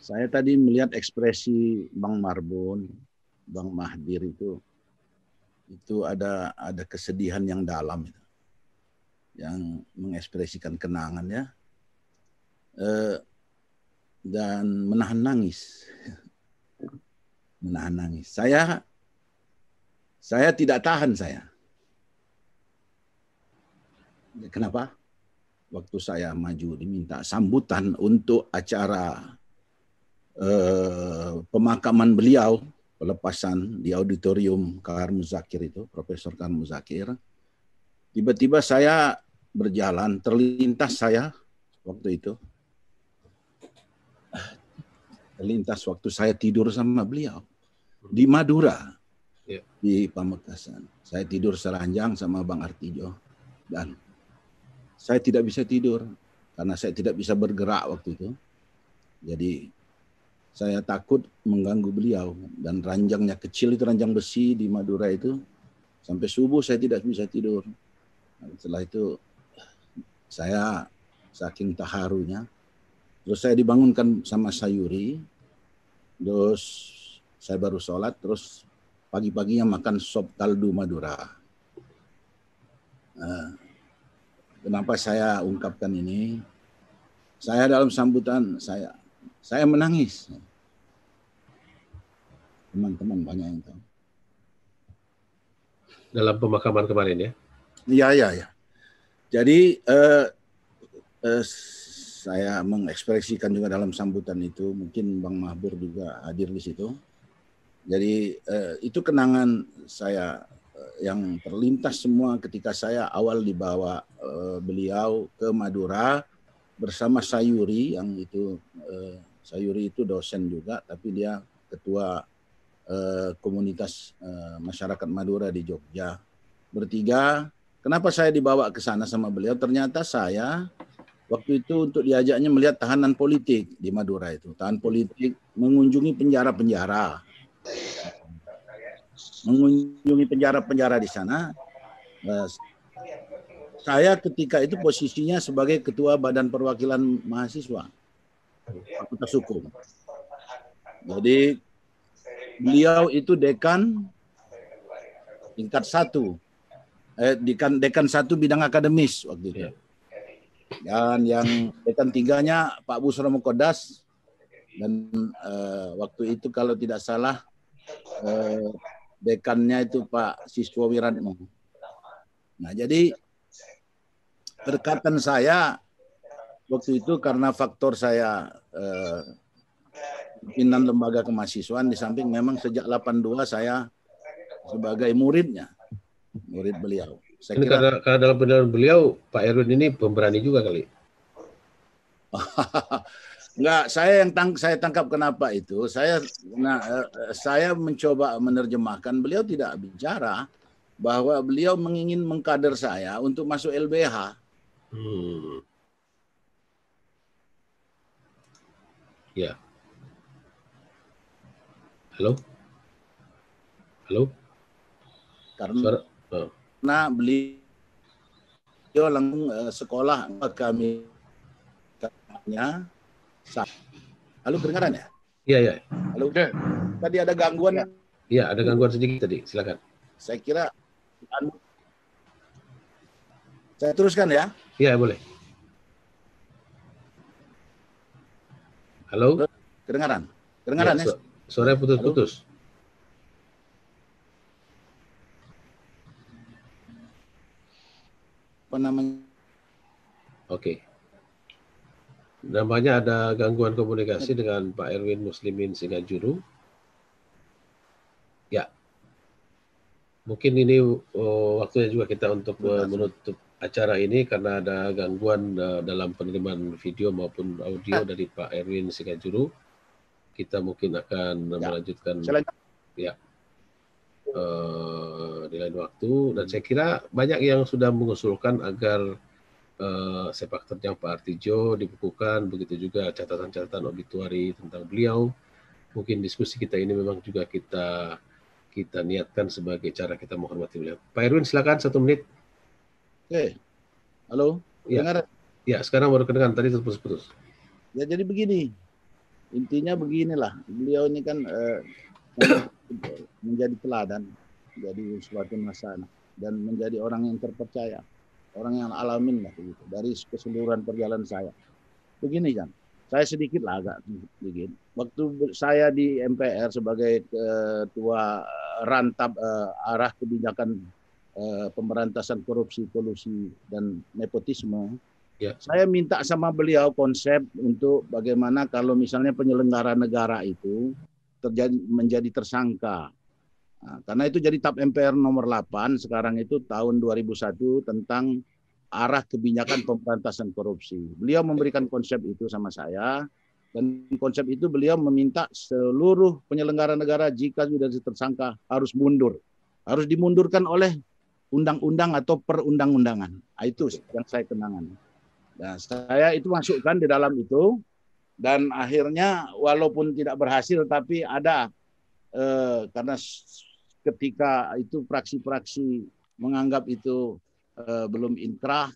saya tadi melihat ekspresi Bang Marbun, Bang Mahdir itu ada kesedihan yang dalam itu, yang mengekspresikan kenangannya dan menahan nangis. Menahan nangis. Saya tidak tahan saya. Kenapa? Waktu saya maju diminta sambutan untuk acara pemakaman beliau, pelepasan di auditorium Kahar Muzakir itu, Profesor Kahar Muzakir. Tiba-tiba saya berjalan, terlintas saya waktu itu. Terlintas waktu saya tidur sama beliau di Madura. di Pamekasan. Saya tidur seranjang sama Bang Artijo dan saya tidak bisa tidur karena saya tidak bisa bergerak waktu itu. Jadi saya takut mengganggu beliau dan ranjangnya kecil itu, ranjang besi di Madura itu, sampai subuh saya tidak bisa tidur. Setelah itu saya saking terharunya, terus saya dibangunkan sama Sayuri, terus saya baru sholat, terus pagi-paginya makan sop kaldu Madura. Kenapa saya ungkapkan ini? Saya dalam sambutan saya menangis. Teman-teman banyak yang tahu. Dalam pemakaman kemarin ya? Iya. Jadi saya mengekspresikan juga dalam sambutan itu, mungkin Bang Mahbur juga hadir di situ. Jadi itu kenangan saya yang terlintas semua ketika saya awal dibawa beliau ke Madura bersama Sayuri, yang itu Sayuri itu dosen juga, tapi dia ketua komunitas masyarakat Madura di Jogja. Bertiga, kenapa saya dibawa ke sana sama beliau? Ternyata saya waktu itu untuk diajaknya melihat tahanan politik di Madura itu. Tahanan politik mengunjungi penjara-penjara. Mengunjungi penjara-penjara di sana. Saya ketika itu posisinya sebagai ketua Badan Perwakilan Mahasiswa Fakultas Hukum. Jadi beliau itu dekan tingkat 1, dekan 1 bidang akademis waktu itu. Dan yang dekan 3-nya Pak Busro Mukodas, dan waktu itu kalau tidak salah dekannya itu Pak Siswa Wiratno. Nah, jadi kedekatan saya waktu itu karena faktor saya pimpinan lembaga kemahasiswaan, di samping memang sejak 82 saya sebagai muridnya, murid beliau. Saya ini kira karena dalam pendidikan beliau Pak Erwin ini pemberani juga kali. Enggak, saya tangkap kenapa itu. Saya mencoba menerjemahkan, beliau tidak bicara bahwa beliau ingin mengkader saya untuk masuk LBH. Ya. Halo? Karena beliau langsung sekolah kami. Halo, kedengaran ya? Iya. Halo. Tadi ada gangguan. Iya, ada gangguan sedikit tadi. Silakan. Saya kira saya teruskan ya. Iya, boleh. Halo? Kedengaran ya? Suara putus-putus. Apa namanya? Oke. Namanya ada gangguan komunikasi dengan Pak Erwin Muslimin Singajuru. Ya. Mungkin ini waktunya juga kita untuk menutup acara ini karena ada gangguan dalam penerimaan video maupun audio dari Pak Erwin Singajuru. Kita mungkin akan melanjutkan di lain waktu, dan saya kira banyak yang sudah mengusulkan agar sepak terjang Pak Artijo dibukukan, begitu juga catatan-catatan obituari tentang beliau. Mungkin diskusi kita ini memang juga kita niatkan sebagai cara kita menghormati beliau. Pak Erwin, silakan 1 menit. Oke. Halo. Ya, sekarang baru kedengaran, tadi terputus-putus. Ya, jadi begini. Intinya beginilah, beliau ini kan menjadi teladan, jadi suatu masa, dan menjadi orang yang terpercaya, orang yang alamin lah begitu dari keseluruhan perjalanan saya. Begini kan, saya sedikit lah agak sedikit. Waktu saya di MPR sebagai ketua rantap arah kebijakan pemberantasan korupsi, kolusi, dan nepotisme. Ya. Saya minta sama beliau konsep untuk bagaimana kalau misalnya penyelenggara negara itu menjadi tersangka. Nah, karena itu jadi TAP MPR nomor 8 sekarang itu tahun 2001 tentang arah kebijakan pemberantasan korupsi. Beliau memberikan konsep itu sama saya, Dan konsep itu beliau meminta seluruh penyelenggara negara jika sudah tersangka harus mundur. Harus dimundurkan oleh undang-undang atau perundang-undangan. Itu yang saya kenangan. Nah, saya itu masukkan di dalam itu, dan akhirnya walaupun tidak berhasil, tapi ada karena ketika itu praksi-praksi menganggap itu belum inkrah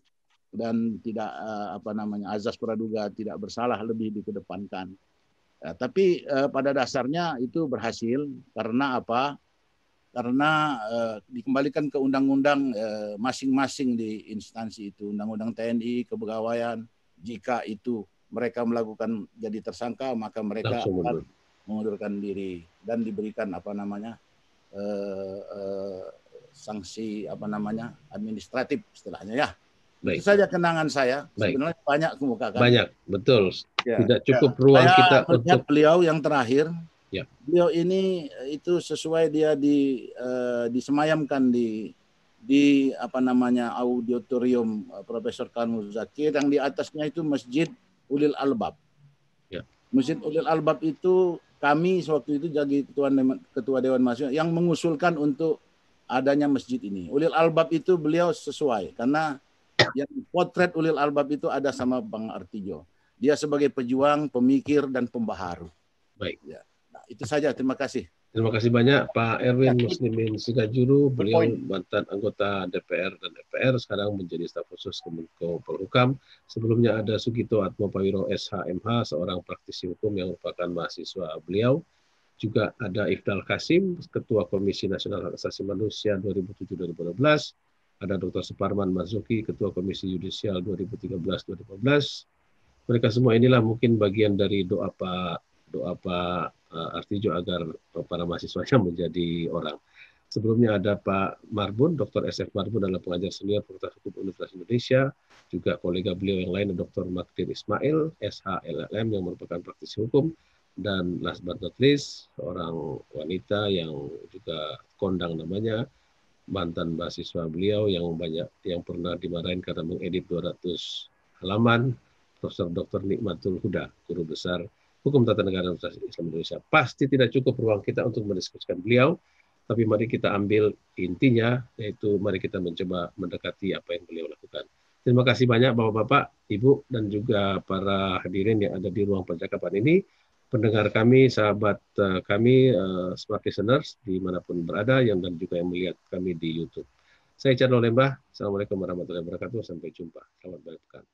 dan tidak azas praduga tidak bersalah lebih dikedepankan. Tapi pada dasarnya itu berhasil karena apa? Karena dikembalikan ke undang-undang masing-masing di instansi itu, undang-undang TNI, kepegawaian. Jika itu mereka melakukan jadi tersangka, maka mereka akan mengundurkan diri dan diberikan sanksi administratif istilahnya ya. Baik. Itu saja kenangan saya. Baik. Sebenarnya banyak kemukakan. Banyak, betul. Ya. Tidak cukup ruang saya kita melihat untuk beliau yang terakhir. Ya. Beliau ini itu sesuai dia disemayamkan di auditorium Profesor Khan Muzakir yang di atasnya itu Masjid Ulil Albab. Ya. Masjid Ulil Albab itu kami waktu itu jadi ketua Dewan Mahasiswa yang mengusulkan untuk adanya masjid ini. Ulil Albab itu beliau sesuai karena yang potret Ulil Albab itu ada sama Bang Artijo. Dia sebagai pejuang, pemikir, dan pembaharu. Baik. Ya. Nah, itu saja. Terima kasih. Terima kasih banyak Pak Erwin Muslimin Sigajuru. Beliau mantan anggota DPR dan DPR, sekarang menjadi staf khusus Kemenko Polhukam. Sebelumnya ada Sugito Atmopawiro SHMH, seorang praktisi hukum yang merupakan mahasiswa beliau. Juga ada Ifdal Kasim, Ketua Komisi Nasional Hak Asasi Manusia 2007-2012. Ada Dr. Suparman Marzuki, Ketua Komisi Yudisial 2013-2015. Mereka semua inilah mungkin bagian dari doa Pak Artijo agar para mahasiswanya menjadi orang. Sebelumnya ada Pak Marbun, Dr. SF Marbun adalah pengajar senior Fakultas Hukum Universitas Indonesia. Juga kolega beliau yang lain, Dr. Magdir Ismail, SHLLM yang merupakan praktisi hukum. Dan last but not least, seorang wanita yang juga kondang namanya, mantan mahasiswa beliau yang pernah dimarahin karena mengedit 200 halaman, Profesor Dr. Nikmatul Huda, guru besar Hukum Tata Negara Universitas Islam Indonesia. Pasti tidak cukup ruang kita untuk mendiskusikan beliau, tapi mari kita ambil intinya, yaitu mari kita mencoba mendekati apa yang beliau lakukan. Terima kasih banyak Bapak-Bapak, Ibu, dan juga para hadirin yang ada di ruang percakapan ini, pendengar kami, sahabat kami, smart listeners, dimanapun berada, dan juga yang melihat kami di YouTube. Saya Chandra Lembah, Assalamualaikum warahmatullahi wabarakatuh, sampai jumpa. Selamat berpekan.